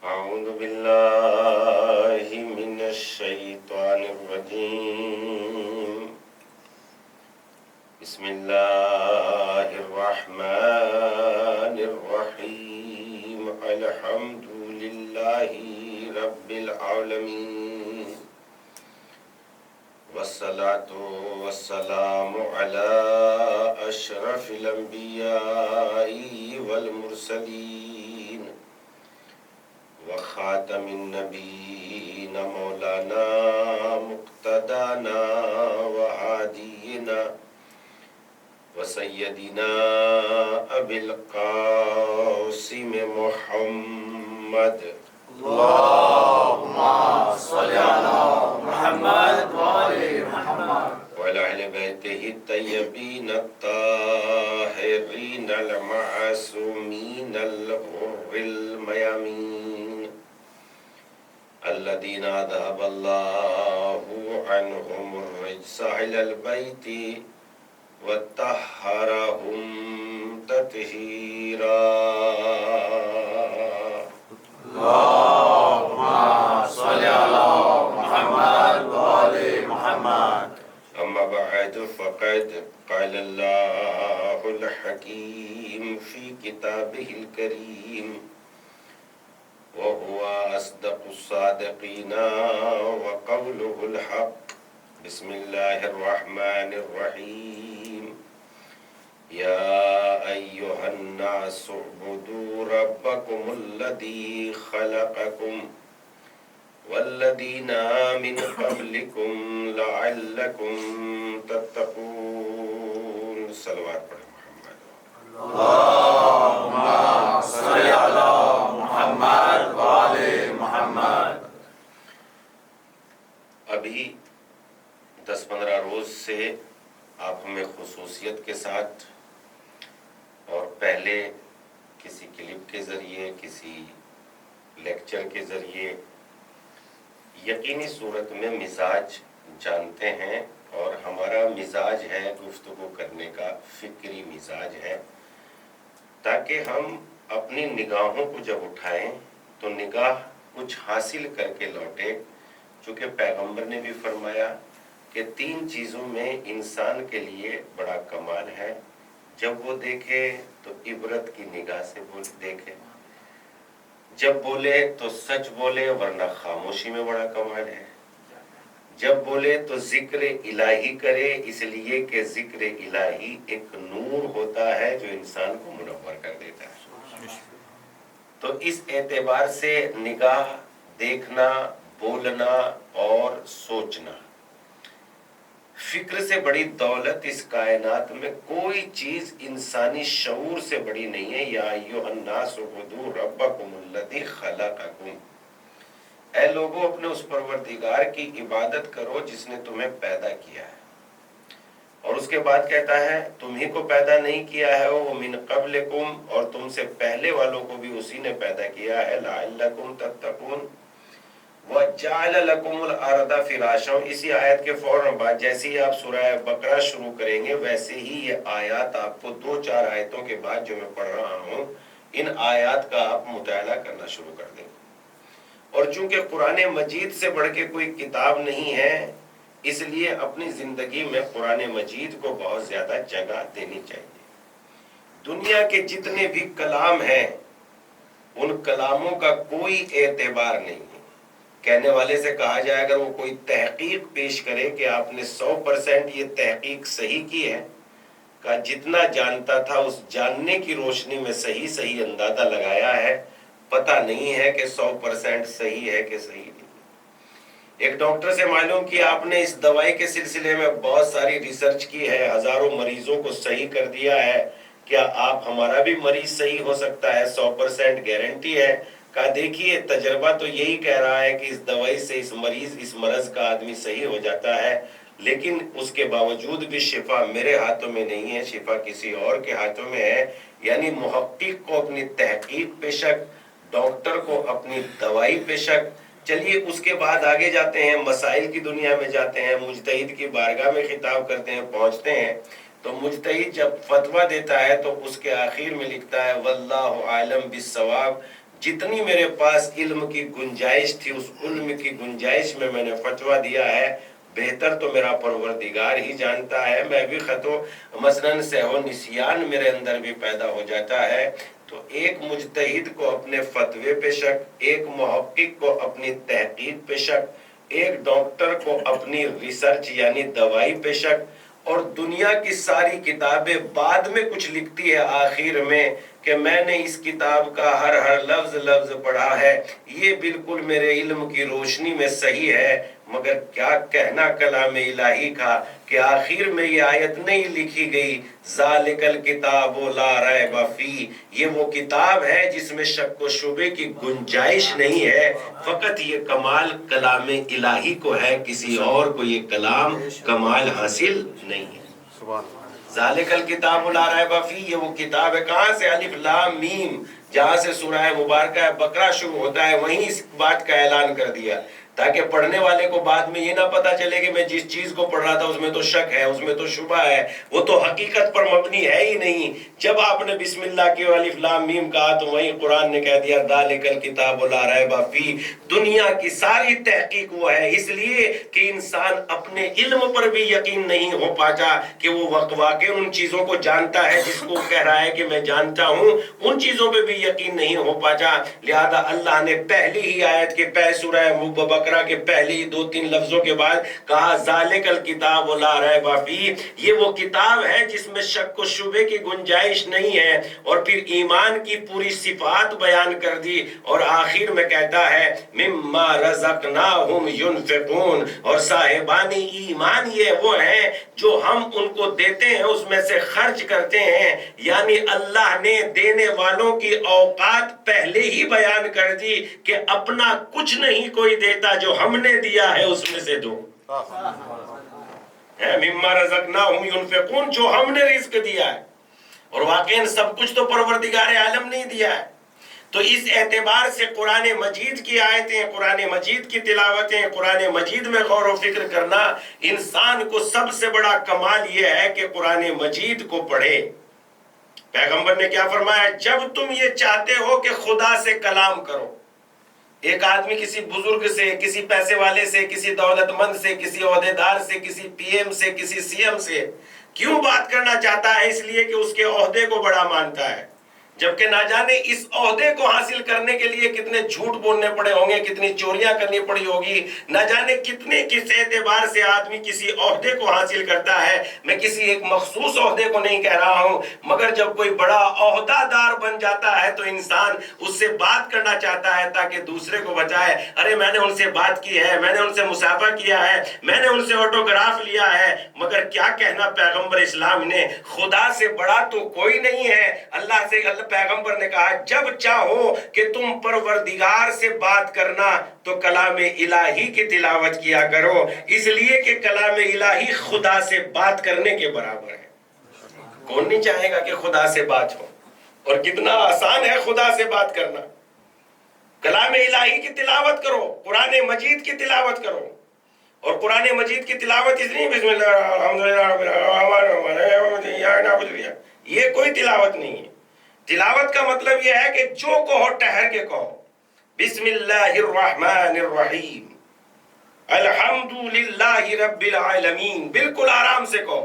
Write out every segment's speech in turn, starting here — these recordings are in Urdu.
أعوذ بالله من الشيطان الرجيم. بسم الله الرحمن الرحيم. الحمد لله رب العالمين، والصلاة والسلام على أشرف الأنبياء والمرسلين وخاتم النبيين مولانا مقتدانا وهادينا وسيدنا أبي القاسم محمد. اللهم صل على محمد وآل محمد وعلى أهل بيته الطيبين الطاهرين المعصومين الغر الميامين الذين أذهب الله عنهم الرجس إلى البيت وطهرهم تطهيرا. اللهم صل على محمد وآل محمد. أما بعد فقد قال الله الحكيم في كتابه الكريم وهو أصدق الصادقين وقوله الحق. بسم الله الرحمن الرحيم. يا أيها الناس اعبدوا ربكم الذي خلقكم والذين من قبلكم لعلكم تتقون. صلوات پڑھیں محمد. اللهم صل على محمد وآل محمد. ابھی 10-15 روز سے آپ ہمیں خصوصیت کے ساتھ اور پہلے کسی کلپ کے ذریعے کسی لیکچر کے ذریعے یقینی صورت میں مزاج جانتے ہیں، اور ہمارا مزاج ہے گفتگو کرنے کا فکری مزاج ہے، تاکہ ہم اپنی نگاہوں کو جب اٹھائیں تو نگاہ کچھ حاصل کر کے لوٹے. چونکہ پیغمبر نے بھی فرمایا کہ 3 چیزوں میں انسان کے لیے بڑا کمال ہے. جب وہ دیکھے تو عبرت کی نگاہ سے دیکھے، جب بولے تو سچ بولے ورنہ خاموشی میں بڑا کمال ہے، جب بولے تو ذکر الہی کرے، اس لیے کہ ذکر الہی ایک نور ہوتا ہے جو انسان کو منور کر دیتا ہے. تو اس اعتبار سے نگاہ، دیکھنا، بولنا اور سوچنا، فکر سے بڑی دولت اس کائنات میں کوئی چیز انسانی شعور سے بڑی نہیں ہے. یا ایھا الناس اعبدوا ربکم الذی خلقکم. اے لوگوں اپنے اس پروردگار کی عبادت کرو جس نے تمہیں پیدا کیا ہے. اور اس کے بعد کہتا ہے تمہیں کو پیدا نہیں کیا ہے وہ من قبلکم، اور تم سے پہلے والوں کو بھی اسی نے پیدا کیا ہے. لعلکم تتقون. وَجَعَلَ لَكُمُ الْأَرْضَ فِرَاشًا. اسی آیت کے فوراً بعد جیسے ہی آپ سورہ بقرہ شروع کریں گے ویسے ہی یہ آیات آپ کو 2-4 آیتوں کے بعد جو میں پڑھ رہا ہوں ان آیات کا آپ مطالعہ کرنا شروع کر دیں. اور چونکہ قرآن مجید سے بڑھ کے کوئی کتاب نہیں ہے، اس لیے اپنی زندگی میں قرآن مجید کو بہت زیادہ جگہ دینی چاہیے. دنیا کے جتنے بھی کلام ہیں ان کلاموں کا کوئی اعتبار نہیں ہے. کہنے والے سے کہا جائے اگر وہ کوئی تحقیق پیش کرے کہ آپ نے 100% یہ تحقیق صحیح کی ہے، کہا جتنا جانتا تھا اس جاننے کی روشنی میں صحیح اندازہ لگایا ہے، پتہ نہیں ہے کہ 100% صحیح ہے کہ صحیح نہیں. ایک ڈاکٹر سے معلوم کیا آپ نے اس دوائی کے سلسلے میں بہت ساری ریسرچ کی ہے، ہزاروں مریضوں کو صحیح کر دیا ہے، کیا آپ ہمارا بھی مریض صحیح ہو سکتا ہے؟ 100% گارنٹی ہے. کہا دیکھیے تجربہ تو یہی کہہ رہا ہے کہ اس دوائی سے اس مرض کا آدمی صحیح ہو جاتا ہے، لیکن اس کے باوجود بھی شفا میرے ہاتھوں میں نہیں ہے، شفا کسی اور کے ہاتھوں میں ہے. یعنی محقق کو اپنی تحقیق پہ شک، ڈاکٹر کو اپنی دوائی پہ شک. چلیے اس کے بعد آگے جاتے ہیں، مسائل کی دنیا میں جاتے ہیں، مجتہد کی بارگاہ میں خطاب کرتے ہیں، پہنچتے ہیں تو مجتہد جب فتویٰ دیتا ہے تو اس کے آخر میں لکھتا ہے واللہ عالم بالصواب. جتنی میرے پاس علم کی گنجائش تھی اس علم کی گنجائش میں نے فتویٰ دیا ہے، بہتر تو میرا پروردگار ہی جانتا ہے، میں بھی مثلاً سہو نسیان میرے اندر بھی پیدا ہو جاتا ہے، تو ایک مجتہد کو اپنے فتوے پہ شک، ایک محقق کو اپنی تحقیق پہ شک، ایک ڈاکٹر کو اپنی ریسرچ یعنی دوائی پہ شک، اور دنیا کی ساری کتابیں بعد میں کچھ لکھتی ہے آخر میں کہ میں نے اس کتاب کا ہر لفظ پڑھا ہے، یہ بالکل میرے علم کی روشنی میں صحیح ہے، مگر کیا کہنا کلام الہی کا کہ آخر میں یہ آیت نہیں لکھی گئی ذالک الکتاب لا ریب فیہ، یہ وہ کتاب ہے جس میں شک و شبے کی گنجائش نہیں ہے، فقط یہ کمال کلام الہی کو ہے، کسی اور کو یہ کلام کمال حاصل نہیں ہے۔ ذالک الکتاب لا ریب فیہ، یہ وہ کتاب ہے، کہاں سے؟ الف لام میم، جہاں سے سورہ مبارکہ بقرہ شروع ہوتا ہے وہیں اس بات کا اعلان کر دیا، تاکہ پڑھنے والے کو بعد میں یہ نہ پتا چلے کہ میں جس چیز کو پڑھ رہا تھا اس میں تو شک ہے، اس میں تو شبہ ہے، وہ تو حقیقت پر مبنی ہے ہی نہیں۔ جب آپ نے بسم اللہ کی الف لام میم کہا تو وہیں قرآن نے کہہ دیا ذالک الکتاب لا ریب فیہ، دنیا کی ساری تحقیق وہ ہے، اس لیے کہ انسان اپنے علم پر بھی یقین نہیں ہو پاتا کہ وہ واقع ان چیزوں کو جانتا ہے جس کو کہہ رہا ہے کہ میں جانتا ہوں، ان چیزوں پہ بھی یقین نہیں ہو پاتا، لہذا اللہ نے پہلی ہی آیت کے سورہ بقرہ کے پہلی 2-3 لفظوں کے بعد کہا ذالک الکتاب لا ریب فیہ، یہ وہ کتاب ہے جس میں شک و شبے کی گنجائش نہیں ہے، اور پھر ایمان کی پوری صفات بیان کر دی، اور آخر میں کہتا ہے مما رزقناہم ینفقون، اور صاحبان ایمان یہ وہ ہیں جو ہم ان کو دیتے ہیں اس میں سے خرچ کرتے ہیں، یعنی اللہ نے دینے والوں کی اوقات پہلے ہی بیان کر دی کہ اپنا کچھ نہیں کوئی دیتا، جو ہم نے دیا ہے اس میں سے دو، مما رزقناہم ینفقون، جو ہم نے رزق دیا ہے، اور واقعاً سب کچھ تو پروردگار عالم نے دیا ہے۔ تو اس اعتبار سے قرآن مجید کی آیتیں، قرآن مجید کی تلاوتیں، قرآن مجید میں غور و فکر کرنا، انسان کو سب سے بڑا کمال یہ ہے کہ قرآن مجید کو پڑھے۔ پیغمبر نے کیا فرمایا؟ جب تم یہ چاہتے ہو کہ خدا سے کلام کرو، ایک آدمی کسی بزرگ سے، کسی پیسے والے سے، کسی دولت مند سے، کسی عہدیدار سے، کسی پی ایم سے، کسی سی ایم سے کیوں بات کرنا چاہتا ہے؟ اس لیے کہ اس کے عہدے کو بڑا مانتا ہے، جبکہ نہ جانے اس عہدے کو حاصل کرنے کے لیے کتنے جھوٹ بولنے پڑے ہوں گے، کتنی چوریاں کرنی پڑی ہوگی، نہ جانے کتنے کس اعتبار سے آدمی کسی عہدے کو حاصل کرتا ہے۔ میں کسی ایک مخصوص عہدے کو نہیں کہہ رہا ہوں، مگر جب کوئی بڑا عہدہ دار بن جاتا ہے تو انسان اس سے بات کرنا چاہتا ہے تاکہ دوسرے کو بچائے، ارے میں نے ان سے بات کی ہے، میں نے ان سے مصافحہ کیا ہے، میں نے ان سے آٹوگراف لیا ہے، مگر کیا کہنا پیغمبر اسلام نے، خدا سے بڑا تو کوئی نہیں ہے۔ اللہ سے پیغمبر نے کہا جب چاہو کہ تم پروردگار سے بات کرنا تو کلام الہی کی تلاوت کیا کرو، اس لیے کہ کلام الہی خدا سے بات کرنے کے برابر ہے۔ کون نہیں چاہے گا کہ خدا سے بات ہو، اور کتنا آسان ہے خدا سے بات کرنا۔ کلام الہی کی تلاوت کرو، قرآن مجید کی تلاوت کرو، اور قرآن مجید کی تلاوت اس لیے بسم اللہ الرحمن، یہ کوئی تلاوت نہیں ہے۔ تلاوت کا مطلب یہ ہے کہ جو کہو ٹھہر کے کہو، بسم اللہ الرحمن الرحیم الحمد للہ رب العالمین، بالکل آرام سے کہو،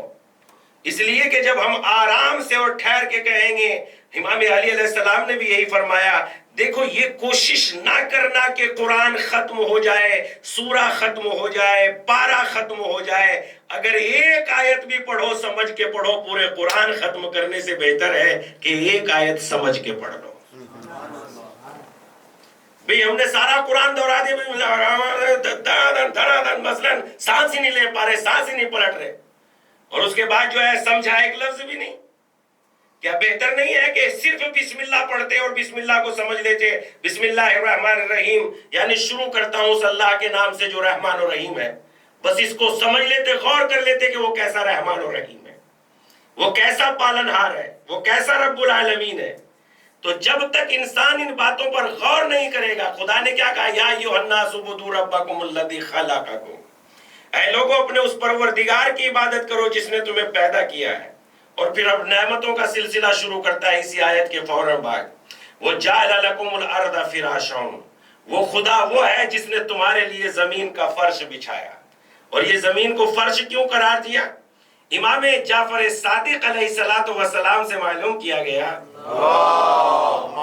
اس لیے کہ جب ہم آرام سے اور ٹھہر کے کہیں گے، امام علی علیہ السلام نے بھی یہی فرمایا، دیکھو یہ کوشش نہ کرنا کہ قرآن ختم ہو جائے، سورہ ختم ہو جائے، پارہ ختم ہو جائے، اگر ایک آیت بھی پڑھو سمجھ کے پڑھو، پورے قرآن ختم کرنے سے بہتر ہے کہ ایک آیت سمجھ کے پڑھ لو۔ بھئی ہم نے سارا قرآن دورا دیا، مثلا سانس ہی نہیں لے پا رہے، سانس ہی نہیں پلٹ رہے، اور اس کے بعد جو ہے سمجھا ایک لفظ بھی نہیں، کیا بہتر نہیں ہے کہ صرف بسم اللہ پڑھتے اور بسم اللہ کو سمجھ لیتے؟ بسم اللہ الرحمن الرحیم، یعنی شروع کرتا ہوں اس اللہ کے نام سے جو رحمان و رحیم ہے، بس اس کو سمجھ لیتے، غور کر لیتے کہ وہ کیسا رحمان و رحیم ہے، وہ کیسا پالنہار ہے، وہ کیسا رب العالمین ہے۔ تو جب تک انسان ان باتوں پر غور نہیں کرے گا، خدا نے کیا کہا، یا ایھا الناس اعبدوا ربکم الذی خلقکم، اے لوگوں اپنے اس پروردگار کی عبادت کرو جس نے تمہیں پیدا کیا ہے۔ اور پھر اب نعمتوں کا سلسلہ شروع کرتا ہے اسی آیت کے فوراً بعد، وَجَعَلَ لَكُمُ الْأَرْضَ فِرَاشًا، وہ خدا وہ ہے جس نے تمہارے لیے زمین کا فرش بچھایا. اور یہ زمین کو فرش کیوں قرار دیا؟ امام جعفر صادق علیہ السلام سے معلوم کیا گیا اللہم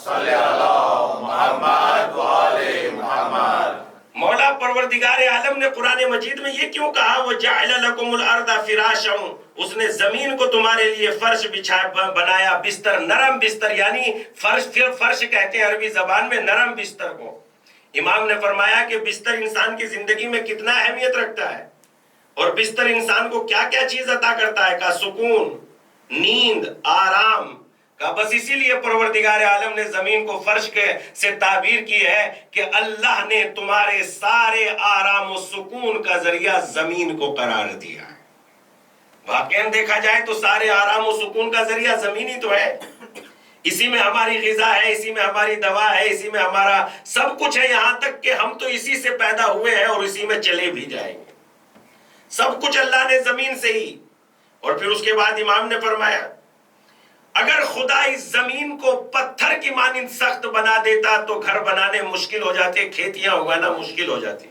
صلی علی محمد و آل محمد. مولا پروردگار عالم نے قرآن مجید میں یہ کیوں کہا وَجَعَلَ لَكُمُ الْأَرْضَ فِرَاشًا، اس نے زمین کو تمہارے لیے فرش بنایا، بستر، نرم بستر، یعنی فرش کہتے ہیں عربی زبان میں نرم بستر کو. امام نے فرمایا کہ بستر انسان کی زندگی میں کتنا اہمیت رکھتا ہے، اور بستر انسان کو کیا کیا چیز عطا کرتا ہے، کا سکون، نیند، آرام کا. بس اسی لیے پروردگار عالم نے زمین کو فرش سے تعبیر کی ہے کہ اللہ نے تمہارے سارے آرام و سکون کا ذریعہ زمین کو قرار دیا ہے. واقعاً دیکھا جائے تو سارے آرام و سکون کا ذریعہ زمین ہی تو ہے. اسی میں ہماری غذا ہے، اسی میں ہماری دوا ہے، اسی میں ہمارا سب کچھ ہے، یہاں تک کہ ہم تو اسی سے پیدا ہوئے ہیں اور اسی میں چلے بھی جائیں گے. سب کچھ اللہ نے زمین سے ہی. اور پھر اس کے بعد امام نے فرمایا اگر خدا اس زمین کو پتھر کی مانند سخت بنا دیتا تو گھر بنانے مشکل ہو جاتے، کھیتیاں اگانا مشکل ہو جاتی.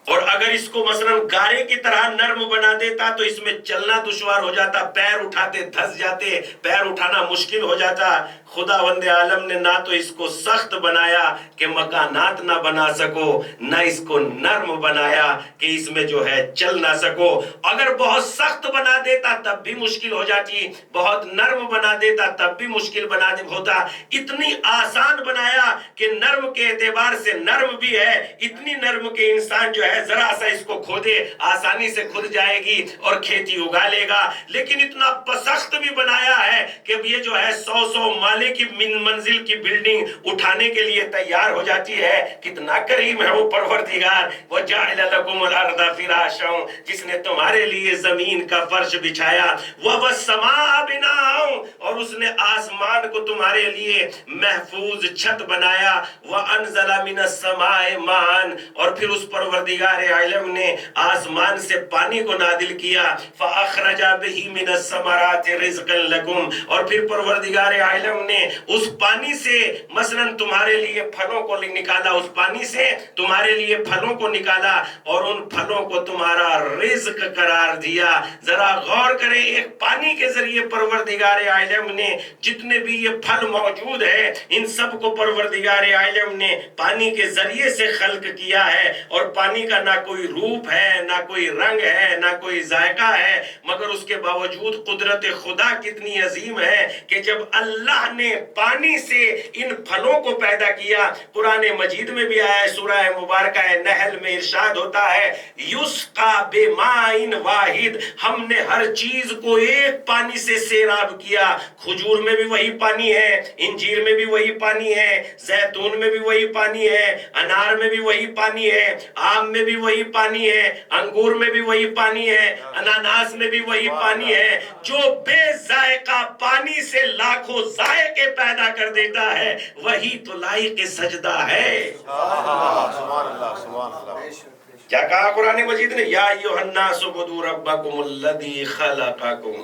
اور اگر اس کو مثلا گارے کی طرح نرم بنا دیتا تو اس میں چلنا دشوار ہو جاتا، پیر اٹھاتے دھس جاتے، پیر اٹھانا مشکل ہو جاتا. خداوند عالم نے نہ تو اس کو سخت بنایا کہ مکانات نہ بنا سکو، نہ اس کو نرم بنایا کہ اس میں جو ہے چل نہ سکو. اگر بہت سخت بنا دیتا تب بھی مشکل ہو جاتی، بہت نرم بنا دیتا تب بھی مشکل ہوتا. اتنی آسان بنایا کہ نرم کے اعتبار سے نرم بھی ہے، اتنی نرم کہ انسان جو ہے ذرا سا اس کو کھودے آسانی سے کھد جائے گی اور کھیتی اگا لے گا. لیکن اتنا سخت بھی بنایا ہے کہ یہ جو ہے 100 مالے کی منزل کی بلڈنگ اٹھانے کے لیے تیار ہو جاتی ہے. کتنا کریم ہے وہ پروردگار. وَجَعَلَ لَكُمُ الْأَرْضَ فِرَاشًا، جس نے تمہارے لیے زمین کا فرش بچھایا. وَالسَّمَاءَ بِنَاءً، اور اس نے آسمان کو تمہارے لیے محفوظ چھت بنایا. وَأَنزَلَ مِنَ السَّمَاءِ مَاءً، اور پھر اس پروردگار عالم نے آسمان سے پانی کو نازل کیا. فَأَخْرَجَ بِهِ مِنَ الثَّمَرَاتِ رِزْقًا لَكُمْ، اور پھر پروردگار عالم نے اس پانی سے مثلا تمہارے لیے پھلوں کو نکالا، اس پانی سے تمہارے لیے پھلوں کو نکالا اور ان پھلوں کو تمہارا رزق قرار دیا. ذرا غور کریں، ایک پانی کے ذریعے پروردگار عالم نے جتنے بھی یہ پھل موجود ہیں ان سب کو پروردگار عالم نے پانی کے ذریعے سے خلق کیا ہے. اور پانی کا نہ کوئی روپ ہے، نہ کوئی رنگ ہے، نہ کوئی ذائقہ ہے، مگر اس کے باوجود قدرت خدا کتنی عظیم ہے کہ جب اللہ نے پانی سے ان پھلوں کو پیدا کیا. قرآن مجید میں بھی آیا ہے، سورہ مبارکہ نحل میں ارشاد ہوتا ہے یسقا بماء واحد، ہم نے ہر چیز کو ایک پانی سے سیراب کیا. کھجور میں بھی وہی پانی ہے، انجیر میں بھی وہی پانی ہے، زیتون میں بھی وہی پانی ہے، انار میں بھی وہی پانی ہے، آم میں بھی وہی پانی ہے، انگور میں بھی وہی پانی ہے، اناناس میں بھی وہی پانی ہے. جو بے ذائقہ پانی سے لاکھوں ذائقے پیدا کر دیتا ہے وہی تو لائق سجدہ ہے. سبحان اللہ سبحان اللہ. کیا کہا قرآن مجید نے؟ یا ایھا الناس اعبدوا ربکم الذی خلقکم،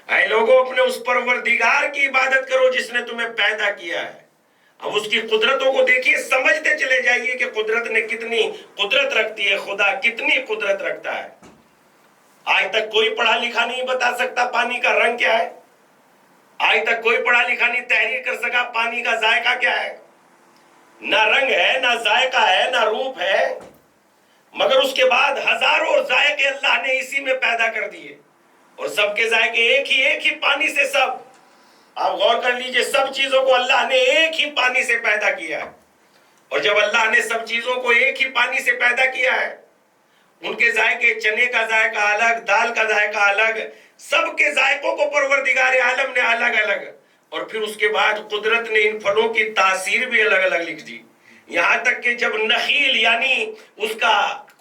اے لوگوں اپنے اس پروردگار کی عبادت کرو جس نے تمہیں پیدا کیا ہے. اب اس کی قدرتوں کو دیکھیے، سمجھتے چلے جائیے کہ قدرت نے کتنی قدرت رکھتی ہے، خدا کتنی قدرت رکھتا ہے. آج تک کوئی پڑھا لکھا نہیں بتا سکتا پانی کا رنگ کیا ہے. آج تک کوئی پڑھا لکھا نہیں تحریر کر سکا پانی کا ذائقہ کیا ہے. نہ رنگ ہے، نہ ذائقہ ہے، نہ روپ ہے، مگر اس کے بعد ہزاروں ذائقے اللہ نے اسی میں پیدا کر دیے. اور سب کے ذائقے ایک ہی پانی سے. سب آپ غور کر لیجئے، سب چیزوں کو اللہ نے ایک ہی پانی سے پیدا کیا ہے. اور جب اللہ نے سب چیزوں کو ایک ہی پانی سے پیدا کیا ہے، ان کے ذائقے، چنے کا ذائقہ الگ، دال کا ذائقہ الگ، سب کے ذائقوں کو پروردگار عالم نے الگ الگ. اور پھر اس کے بعد قدرت نے ان پھلوں کی تاثیر بھی الگ الگ لکھ دی. یہاں تک کہ جب نخیل یعنی اس کا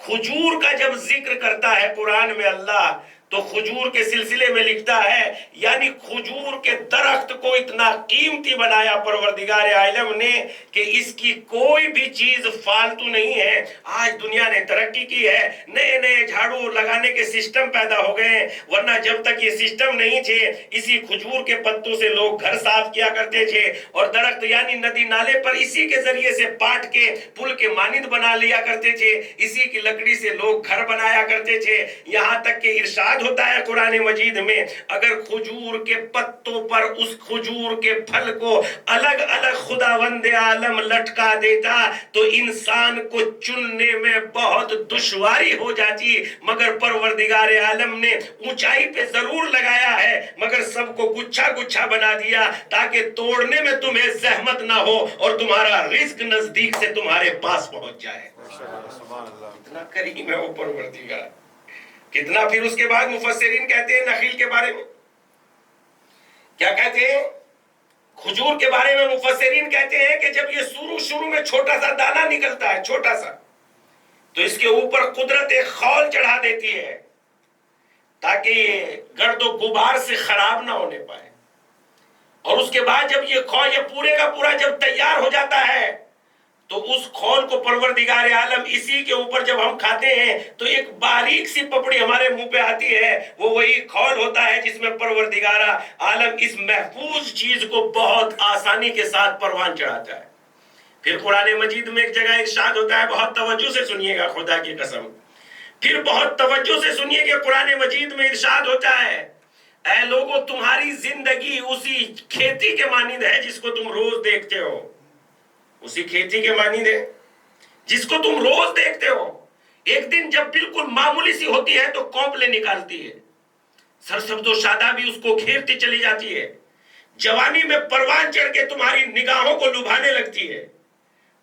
کھجور کا جب ذکر کرتا ہے قرآن میں اللہ، تو کھجور کے سلسلے میں لکھتا ہے یعنی کھجور کے درخت کو اتنا قیمتی بنایا پروردگار عالم نے کہ اس کی کوئی بھی چیز فالتو نہیں ہے۔ آج دنیا نے ترقی کی ہے، نئے نئے جھاڑو لگانے کے سسٹم پیدا ہو گئے ہیں، ورنہ جب تک یہ سسٹم نہیں تھے اسی کھجور کے پتوں سے لوگ گھر صاف کیا کرتے تھے، اور درخت یعنی ندی نالے پر اسی کے ذریعے سے پاٹ کے پل کے مانند بنا لیا کرتے تھے، اسی کی لکڑی سے لوگ گھر بنایا کرتے تھے۔ یہاں تک کہ ارشاد ہوتا ہے قرآن مجید میں اگر کھجور کے پتوں پر اس کھجور کے پھل کو الگ الگ خداوند عالم لٹکا دیتا تو انسان کو چننے میں بہت دشواری ہو جاتی، مگر پروردگار عالم نے اونچائی پہ ضرور لگایا ہے مگر سب کو گچھا گچھا بنا دیا تاکہ توڑنے میں تمہیں زحمت نہ ہو اور تمہارا رزق نزدیک سے تمہارے پاس پہنچ جائے۔ اتنا کریم ہے وہ پروردگار، کتنا۔ پھر اس کے بعد مفسرین کہتے ہیں نخیل کے بارے میں کیا کہتے ہیں؟ کھجور کے بارے میں مفسرین کہتے ہیں کہ جب یہ شروع میں چھوٹا سا دانہ نکلتا ہے، چھوٹا سا، تو اس کے اوپر قدرت ایک خول چڑھا دیتی ہے تاکہ یہ گرد و غبار سے خراب نہ ہونے پائے، اور اس کے بعد جب یہ خول یہ پورے کا پورا جب تیار ہو جاتا ہے تو اس خول کو پروردگار عالم اسی کے اوپر جب ہم کھاتے ہیں تو ایک باریک سی پپڑی ہمارے منہ پہ آتی ہے، وہ وہی خول ہوتا ہے جس میں پروردگار عالم اس محفوظ چیز کو بہت آسانی کے ساتھ پروان چڑھاتا ہے۔ پھر قرآن مجید میں ایک جگہ ارشاد ہوتا ہے، بہت توجہ سے سنیے گا خدا کی قسم، پھر بہت توجہ سے سنیے کہ قرآن مجید میں ارشاد ہوتا ہے اے لوگو تمہاری زندگی اسی کھیتی کے مانند ہے جس کو تم روز دیکھتے ہو، اسی کھیتی کے مانند ہے جس کو تم روز دیکھتے ہو۔ ایک دن جب بالکل معمولی سی ہوتی ہے تو کونپلے نکالتی ہے، سرسبز و شادابی اس کو گھیرتی چلی جاتی ہے، جوانی میں پروان چڑھ کے تمہاری نگاہوں کو لبھانے لگتی ہے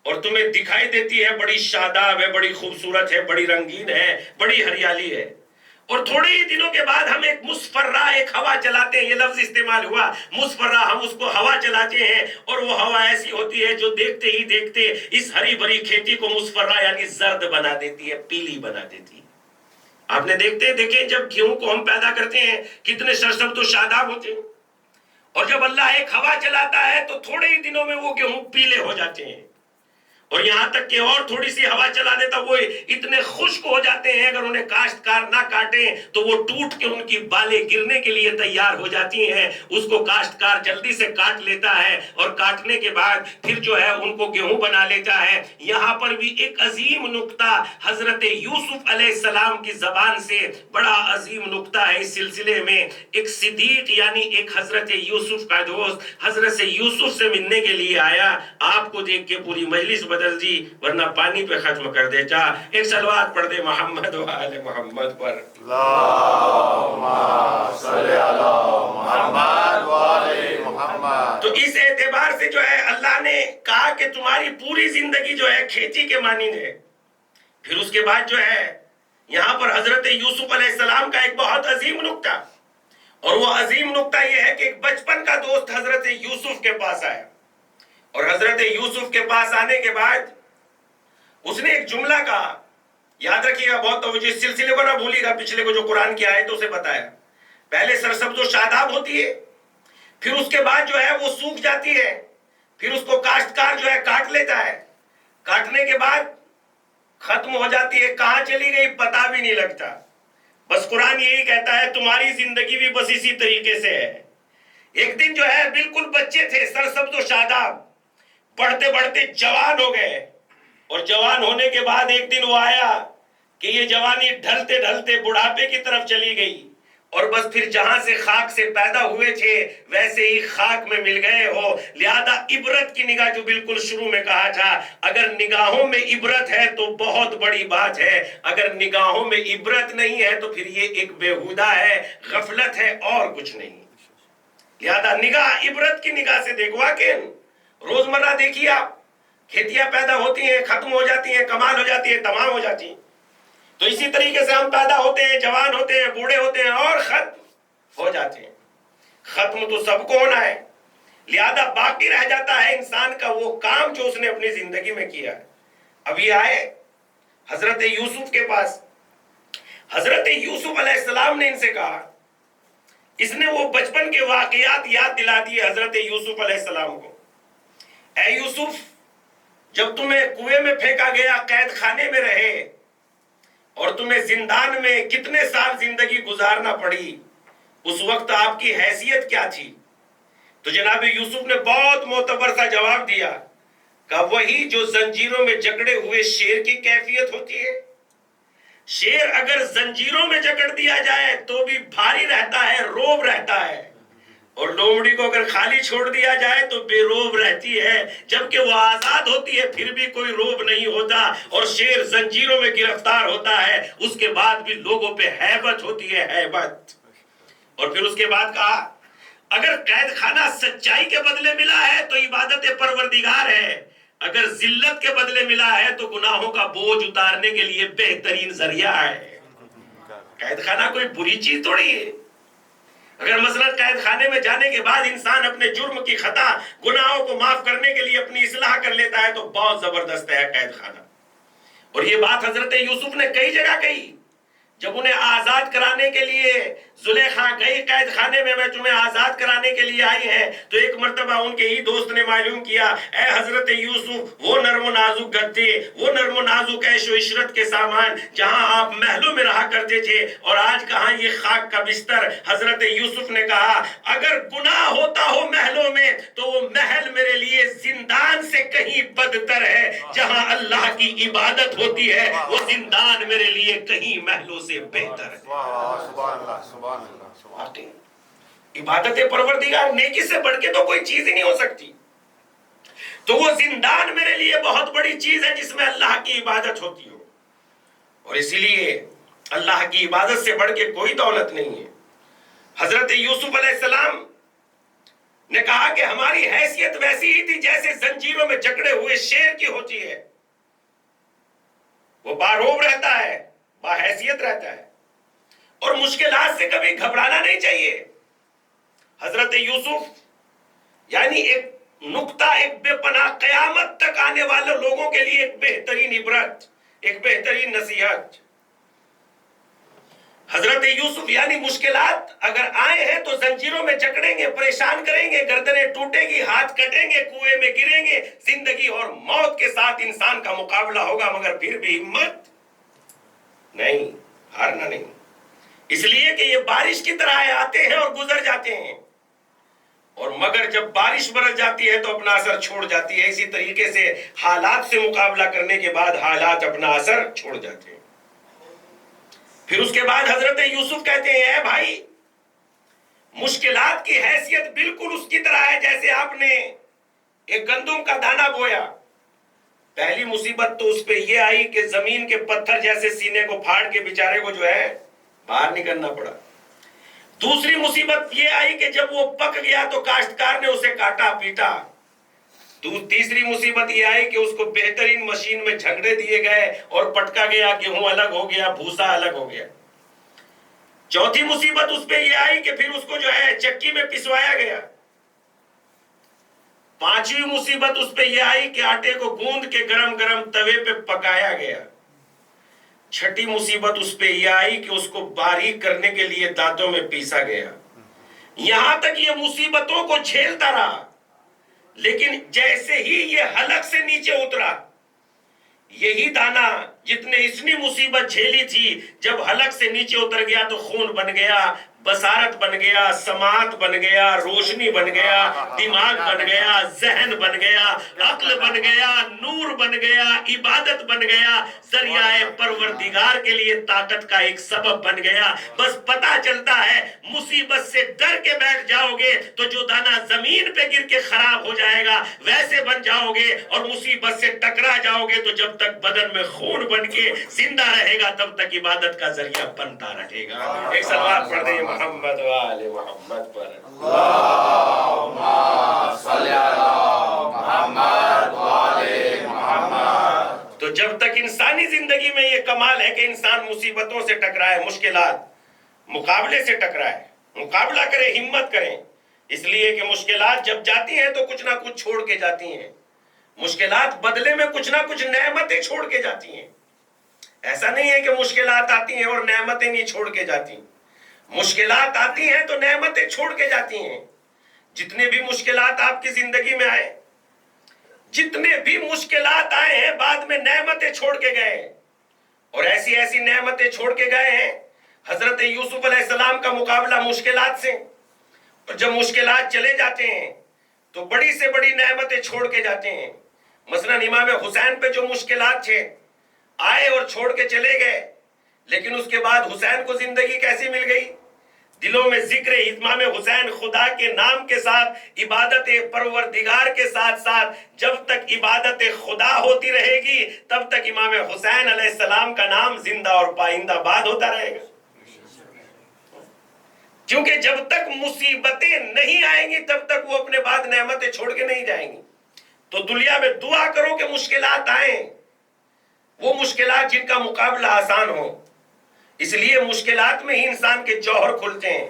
اور تمہیں دکھائی دیتی ہے بڑی شاداب ہے، بڑی خوبصورت ہے، بڑی رنگین ہے، بڑی ہریالی ہے، اور تھوڑے ہی دنوں کے بعد ہم ایک مصفرہ ایک ہوا چلاتے ہیں، یہ لفظ استعمال ہوا مصفرہ، ہم اس کو ہوا چلاتے ہیں اور وہ ہوا ایسی ہوتی ہے جو دیکھتے ہی دیکھتے اس ہری بھری کھیتی کو مصفرہ یعنی زرد بنا دیتی ہے، پیلی بنا دیتی ہے۔ آپ نے دیکھیں جب گیہوں کو ہم پیدا کرتے ہیں کتنے سرسبز و شاداب ہوتے ہیں، اور جب اللہ ایک ہوا چلاتا ہے تو تھوڑے ہی دنوں میں وہ گیہوں پیلے ہو جاتے ہیں، اور یہاں تک کہ اور تھوڑی سی ہوا چلا دیتا وہ اتنے خشک ہو جاتے ہیں اگر انہیں کاشتکار نہ کاٹیں تو وہ ٹوٹ کے ان کی بالیں گرنے کے لیے تیار ہو جاتی ہیں۔ اس کو کاشتکار جلدی سے کاٹ لیتا ہے اور کاٹنے کے بعد پھر جو ہے ان کو گیہوں بنا لیتا ہے۔ یہاں پر بھی ایک عظیم نقطہ حضرت یوسف علیہ السلام کی زبان سے بڑا عظیم نقطہ ہے اس سلسلے میں۔ ایک صدیق یعنی ایک حضرت یوسف کا دوست حضرت سے یوسف سے ملنے کے لیے آیا، آپ کو دیکھ کے پوری مجلس بدل دی ورنہ پانی پہ ختم کر دیتا۔ ایک صلوات پڑھ دے محمد و آل محمد پر۔ اللہم صلی علی محمد و آل محمد۔ تو اس اعتبار سے جو ہے اللہ نے کہا کہ تمہاری پوری زندگی جو ہے کھیتی کے مانند ہے۔ پھر اس کے بعد جو ہے یہاں پر حضرت یوسف علیہ السلام کا ایک بہت عظیم نقطہ، اور وہ عظیم نقطہ یہ ہے کہ ایک بچپن کا دوست حضرت یوسف کے پاس آیا، اور حضرت یوسف کے پاس آنے کے بعد اس نے ایک جملہ کہا، یاد رکھیے گا بہت توجہ، اس سلسلے کو نہ بھولیے گا، پچھلے کو جو قرآن کی آیتوں سے بتایا، پہلے سرسبز و شاداب ہوتی ہے، پھر اس کے بعد جو ہے وہ سوکھ جاتی ہے، پھر اس کو کاشتکار جو ہے کاٹ لیتا ہے، کاٹنے کے بعد ختم ہو جاتی ہے، کہاں چلی گئی پتہ بھی نہیں لگتا۔ بس قرآن یہی کہتا ہے تمہاری زندگی بھی بس اسی طریقے سے ہے۔ ایک دن جو ہے بالکل بچے تھے سرسبز و شاداب، بڑھتے بڑھتے جوان ہو گئے، اور جوان ہونے کے بعد ایک دن وہ آیا کہ یہ جوانی ڈھلتے ڈھلتے بڑھاپے کی طرف چلی گئی، اور بس پھر جہاں سے خاک سے پیدا ہوئے تھے ویسے ہی خاک میں مل گئے ہو۔ لہذا عبرت کی نگاہ جو بالکل شروع میں کہا تھا، اگر نگاہوں میں عبرت ہے تو بہت بڑی بات ہے، اگر نگاہوں میں عبرت نہیں ہے تو پھر یہ ایک بیہودہ ہے، غفلت ہے اور کچھ نہیں۔ لہذا نگاہ عبرت کی نگاہ سے دیکھو کہ روزمرہ دیکھیے آپ، کھیتیاں پیدا ہوتی ہیں، ختم ہو جاتی ہیں، کمال ہو جاتی ہے، تمام ہو جاتی ہیں، تو اسی طریقے سے ہم پیدا ہوتے ہیں، جوان ہوتے ہیں، بوڑھے ہوتے ہیں اور ختم ہو جاتے ہیں۔ ختم تو سب کو ہونا ہے، لہذا باقی رہ جاتا ہے انسان کا وہ کام جو اس نے اپنی زندگی میں کیا ہے۔ ابھی آئے حضرت یوسف کے پاس، حضرت یوسف علیہ السلام نے ان سے کہا، اس نے وہ بچپن کے واقعات یاد دلا دیے حضرت یوسف علیہ السلام کو. اے یوسف، جب تمہیں کنویں میں پھینکا گیا، قید خانے میں رہے اور تمہیں زندان میں کتنے سال زندگی گزارنا پڑی، اس وقت آپ کی حیثیت کیا تھی؟ تو جناب یوسف نے بہت معتبر سا جواب دیا، کہ وہی جو زنجیروں میں جکڑے ہوئے شیر کی کیفیت ہوتی ہے. شیر اگر زنجیروں میں جکڑ دیا جائے تو بھی بھاری رہتا ہے، روب رہتا ہے، اور لومڑی کو اگر خالی چھوڑ دیا جائے تو بے روب رہتی ہے. جبکہ وہ آزاد ہوتی ہے پھر بھی کوئی روب نہیں ہوتا، اور شیر زنجیروں میں گرفتار ہوتا ہے اس کے بعد بھی لوگوں پہ ہیبت ہوتی ہے، ہیبت. اور پھر اس کے بعد کہا، اگر قید خانہ سچائی کے بدلے ملا ہے تو عبادت پروردگار ہے، اگر ذلت کے بدلے ملا ہے تو گناہوں کا بوجھ اتارنے کے لیے بہترین ذریعہ ہے. قید خانہ کوئی بری چیز تھوڑی ہے. اگر مثلا قید خانے میں جانے کے بعد انسان اپنے جرم کی خطا گناہوں کو معاف کرنے کے لیے اپنی اصلاح کر لیتا ہے تو بہت زبردست ہے قید خانہ. اور یہ بات حضرت یوسف نے کئی جگہ کہی. جب انہیں آزاد کرانے کے لیے زلیخا گئی قید خانے میں تمہیں آزاد کرانے کے لیے آئی ہیں، تو ایک مرتبہ ان کے ہی دوست نے معلوم کیا، اے حضرت یوسف، وہ نرم و نازک گدے، وہ نرم و نازک عیش و عشرت کے سامان جہاں آپ محلوں میں رہا کرتے تھے، اور آج کہاں یہ خاک کا بستر. حضرت یوسف نے کہا، اگر گناہ ہوتا ہو محلوں میں تو وہ محل میرے لیے زندان سے کہیں بدتر ہے. جہاں اللہ کی عبادت ہوتی ہے وہ زندان میرے لیے کہیں محلوں سے بہتر ہے. سبحان اللہ، سبحان اللہ، سبحان اللہ. عبادت پروردگار نیکی سے بڑھ کے تو کوئی چیز ہی نہیں ہو سکتی. تو وہ زندان میرے لیے بہت بڑی چیز ہے جس میں اللہ کی عبادت ہوتی ہو. اور اسی لیے اللہ کی عبادت سے بڑھ کے کوئی دولت نہیں ہے. حضرت یوسف علیہ السلام نے کہا کہ ہماری حیثیت ویسی ہی تھی جیسے زنجیروں میں جکڑے ہوئے شیر کی ہوتی ہے. وہ باروب رہتا ہے، باحیثیت رہتا ہے، اور مشکلات سے کبھی گھبرانا نہیں چاہیے. حضرت یوسف یعنی ایک نقطہ، ایک بے پناہ قیامت تک آنے والے لوگوں کے لیے ایک بہترین عبرت، ایک بہترین نصیحت. حضرت یوسف یعنی مشکلات اگر آئے ہیں تو زنجیروں میں جکڑیں گے، پریشان کریں گے، گردنیں ٹوٹے گی، ہاتھ کٹیں گے، کنویں میں گریں گے. زندگی اور موت کے ساتھ انسان کا مقابلہ ہوگا، مگر پھر بھی ہمت نہیں، ہارنا نہیں. اس لیے کہ یہ بارش کی طرح آتے ہیں اور گزر جاتے ہیں، اور مگر جب بارش برس جاتی ہے تو اپنا اثر چھوڑ جاتی ہے. اسی طریقے سے حالات سے مقابلہ کرنے کے بعد حالات اپنا اثر چھوڑ جاتے ہیں. پھر اس کے بعد حضرت یوسف کہتے ہیں، اے بھائی، مشکلات کی حیثیت بالکل اس کی طرح ہے جیسے آپ نے ایک گندم کا دانہ بویا. پہلی مصیبت تو اس پہ یہ آئی کہ زمین کے پتھر جیسے سینے کو پھاڑ کے بیچارے کو جو ہے باہر نکلنا پڑا. دوسری مصیبت یہ آئی کہ جب وہ پک گیا تو کاشتکار نے اسے کاٹا پیٹا. تیسری مصیبت یہ آئی کہ اس کو بہترین مشین میں جھگڑے دیے گئے اور پٹکا گیا، گیہوں الگ ہو گیا، بھوسا الگ ہو گیا. چوتھی مصیبت اس پہ یہ آئی کہ پھر اس کو جو ہے چکی میں پسوایا گیا. پانچویں مصیبت اس پہ یہ آئی کہ آٹے کو گوندھ کے گرم گرم توے پہ پکایا گیا. چھٹی مصیبت اس پہ یہ آئی کہ اس کو باریک کرنے کے لیے دانتوں میں پیسا گیا. یہاں تک یہ مصیبتوں کو جھیلتا رہا، لیکن جیسے ہی یہ حلق سے نیچے اترا، یہی دانا جتنے اتنی مصیبت جھیلی تھی جب حلق سے نیچے اتر گیا تو خون بن گیا، بصارت بن گیا، سماعت بن گیا، روشنی بن گیا، دماغ بن گیا، ذہن بن گیا، عقل بن گیا، نور بن گیا، عبادت بن گیا، ذریعہ پروردگار کے لیے طاقت کا ایک سبب بن گیا. بس پتا چلتا ہے مصیبت سے ڈر کے بیٹھ جاؤ گے تو جو دانا زمین پہ گر کے خراب ہو جائے گا ویسے بن جاؤ گے، اور مصیبت سے ٹکرا جاؤ گے تو جب تک بدن میں خون بن کے زندہ رہے گا تب تک عبادت کا ذریعہ بنتا رہے گا. ایک صلوات پڑھ دیں محمد وآل محمد پر. اللہم صلی علی محمد وآل محمد. تو جب تک انسانی زندگی میں یہ کمال ہے کہ انسان مصیبتوں سے ٹکرائے، مشکلات مقابلے سے ٹکرائے، مقابلہ کرے، ہمت کریں. اس لیے کہ مشکلات جب جاتی ہیں تو کچھ نہ کچھ چھوڑ کے جاتی ہیں. مشکلات بدلے میں کچھ نہ کچھ نعمتیں چھوڑ کے جاتی ہیں. ایسا نہیں ہے کہ مشکلات آتی ہیں اور نعمتیں نہیں چھوڑ کے جاتی. مشکلات آتی ہیں تو نعمتیں چھوڑ کے جاتی ہیں. جتنے بھی مشکلات آپ کی زندگی میں آئے، جتنے بھی مشکلات آئے ہیں، بعد میں نعمتیں چھوڑ کے گئے ہیں، اور ایسی ایسی نعمتیں چھوڑ کے گئے ہیں. حضرت یوسف علیہ السلام کا مقابلہ مشکلات سے، اور جب مشکلات چلے جاتے ہیں تو بڑی سے بڑی نعمتیں چھوڑ کے جاتے ہیں. مثلا امام حسین پہ جو مشکلات تھے، آئے اور چھوڑ کے چلے گئے، لیکن اس کے بعد حسین کو زندگی کیسی مل گئی؟ دلوں میں ذکر امام حسین خدا کے نام کے ساتھ، عبادت پروردگار کے ساتھ ساتھ جب تک عبادت خدا ہوتی رہے گی تب تک امام حسین علیہ السلام کا نام زندہ اور پائندہ باد ہوتا رہے گا. کیونکہ جب تک مصیبتیں نہیں آئیں گی تب تک وہ اپنے بعد نعمتیں چھوڑ کے نہیں جائیں گی. تو دنیا میں دعا کرو کہ مشکلات آئیں، وہ مشکلات جن کا مقابلہ آسان ہو. اس لیے مشکلات میں ہی انسان کے جوہر کھلتے ہیں.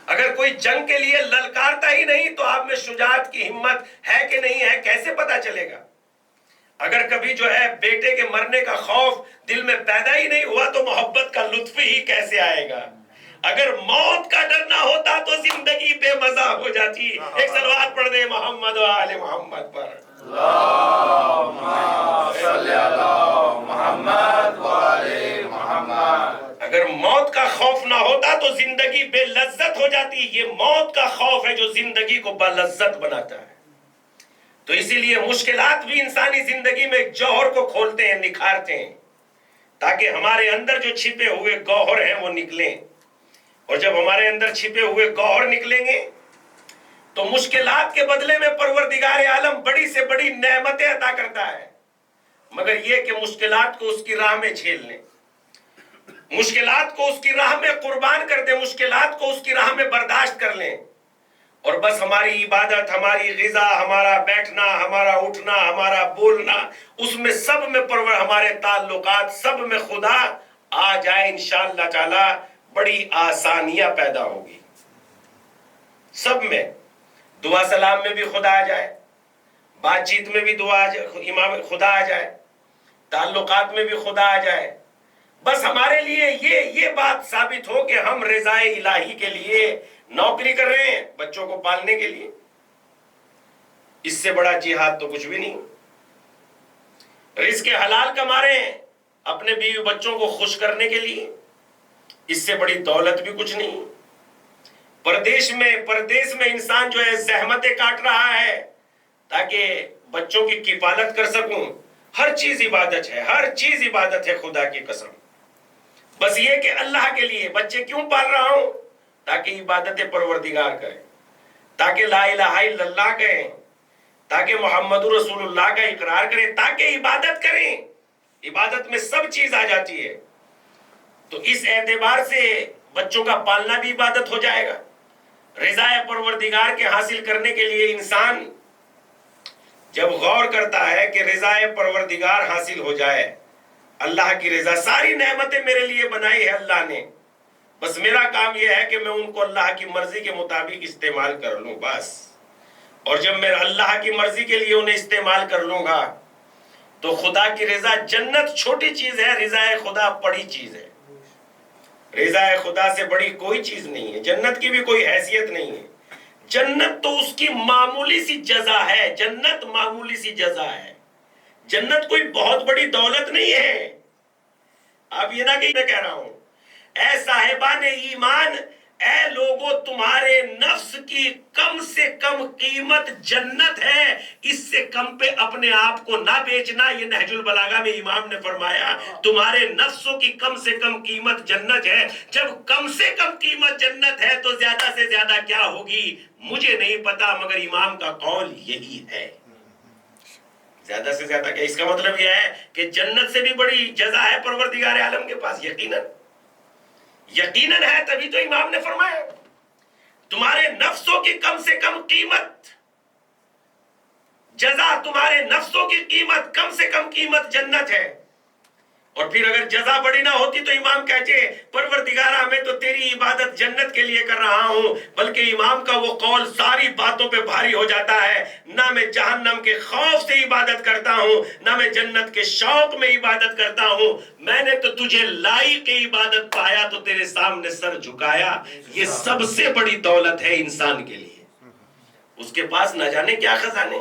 اگر کوئی جنگ کے لیے للکارتا ہی نہیں تو آپ میں شجاعت کی ہمت ہے کہ نہیں ہے کیسے پتا چلے گا؟ اگر کبھی جو ہے بیٹے کے مرنے کا خوف دل میں پیدا ہی نہیں ہوا تو محبت کا لطف ہی کیسے آئے گا؟ اگر موت کا ڈر نہ ہوتا تو زندگی بے مزہ ہو جاتی. ایک صلوات پڑھ دے محمد و آل محمد پر. اللہم صلی علی محمد و آل محمد. اگر موت کا خوف نہ ہوتا تو زندگی بے لذت ہو جاتی. یہ موت کا خوف ہے جو زندگی کو بلذت بناتا ہے. تو اسی لیے مشکلات بھی انسانی زندگی میں ایک جوہر کو کھولتے ہیں، نکھارتے ہیں، تاکہ ہمارے اندر جو چھپے ہوئے گوہر ہیں وہ نکلیں. اور جب ہمارے اندر چھپے ہوئے گوہر نکلیں گے تو مشکلات کے بدلے میں پروردگار عالم بڑی سے بڑی نعمتیں عطا کرتا ہے. مگر یہ کہ مشکلات کو اس کی راہ میں جھیل لیں، مشکلات کو اس کی راہ میں قربان کر دیں، مشکلات کو اس کی راہ میں برداشت کر لیں، اور بس ہماری عبادت، ہماری غذا، ہمارا بیٹھنا، ہمارا اٹھنا، ہمارا بولنا، اس میں سب میں ہمارے تعلقات سب میں خدا آ جائے. انشاءاللہ تعالی بڑی آسانیاں پیدا ہوگی. سب میں دعا سلام میں بھی خدا آ جائے، بات چیت میں بھی امام خدا آ جائے، تعلقات میں بھی خدا آ جائے. بس ہمارے لیے یہ بات ثابت ہو کہ ہم رضائے الہی کے لیے نوکری کر رہے ہیں، بچوں کو پالنے کے لیے. اس سے بڑا جہاد تو کچھ بھی نہیں. رزق حلال کما رہے ہیں اپنے بیوی بچوں کو خوش کرنے کے لیے، اس سے بڑی دولت بھی کچھ نہیں. پردیش میں انسان جو ہے زحمتیں کاٹ رہا ہے تاکہ بچوں کی کفالت کر سکوں. ہر چیز عبادت ہے، ہر چیز عبادت ہے خدا کی قسم. بس یہ کہ اللہ کے لیے بچے کیوں پال رہا ہوں؟ تاکہ عبادت پروردگار کریں، تاکہ لا الہ الا اللہ کہیں، تاکہ محمد رسول اللہ کا اقرار کریں، تاکہ عبادت کریں. عبادت میں سب چیز آ جاتی ہے. تو اس اعتبار سے بچوں کا پالنا بھی عبادت ہو جائے گا. رضا پروردگار کے حاصل کرنے کے لیے انسان جب غور کرتا ہے کہ رضا پروردگار حاصل ہو جائے، اللہ کی رضا، ساری نعمتیں میرے لیے بنائی ہے اللہ نے، بس میرا کام یہ ہے کہ میں ان کو اللہ کی مرضی کے مطابق استعمال کر لوں بس. اور جب میں اللہ کی مرضی کے لیے انہیں استعمال کر لوں گا تو خدا کی رضا، جنت چھوٹی چیز ہے، رضا خدا بڑی چیز ہے. رضا خدا سے بڑی کوئی چیز نہیں ہے. جنت کی بھی کوئی حیثیت نہیں ہے. جنت تو اس کی معمولی سی جزا ہے. جنت معمولی سی جزا ہے. جنت کوئی بہت بڑی دولت نہیں ہے. آپ یہ نہ کہ میں کہہ رہا ہوں اے صاحبان ایمان، اے لوگوں، تمہارے نفس کی کم سے کم قیمت جنت ہے، اس سے کم پہ اپنے آپ کو نہ بیچنا. یہ نہج البلاغہ میں امام نے فرمایا تمہارے نفسوں کی کم سے کم قیمت جنت ہے. جب کم سے کم قیمت جنت ہے تو زیادہ سے زیادہ کیا ہوگی مجھے نہیں پتا، مگر امام کا قول یہی ہے. زیادہ سے زیادہ کیا؟ اس کا مطلب یہ ہے کہ جنت سے بھی بڑی جزا ہے پروردگار عالم کے پاس. یقیناً ہے. تبھی تو امام نے فرمایا تمہارے نفسوں کی کم سے کم قیمت جزا، تمہارے نفسوں کی قیمت، کم سے کم قیمت جنت ہے. اور پھر اگر جزا بڑی نہ ہوتی تو امام کہتے پروردگارہ میں تو تیری عبادت جنت کے لیے کر رہا ہوں، بلکہ امام کا وہ قول ساری باتوں پہ بھاری ہو جاتا ہے، نہ میں جہنم کے خوف سے عبادت کرتا ہوں، نہ میں جنت کے شوق میں عبادت کرتا ہوں، میں نے تو تجھے لائق عبادت پایا تو تیرے سامنے سر جھکایا۔ یہ سب سے بڑی دولت ہے انسان کے لیے، اس کے پاس نہ جانے کیا خزانے۔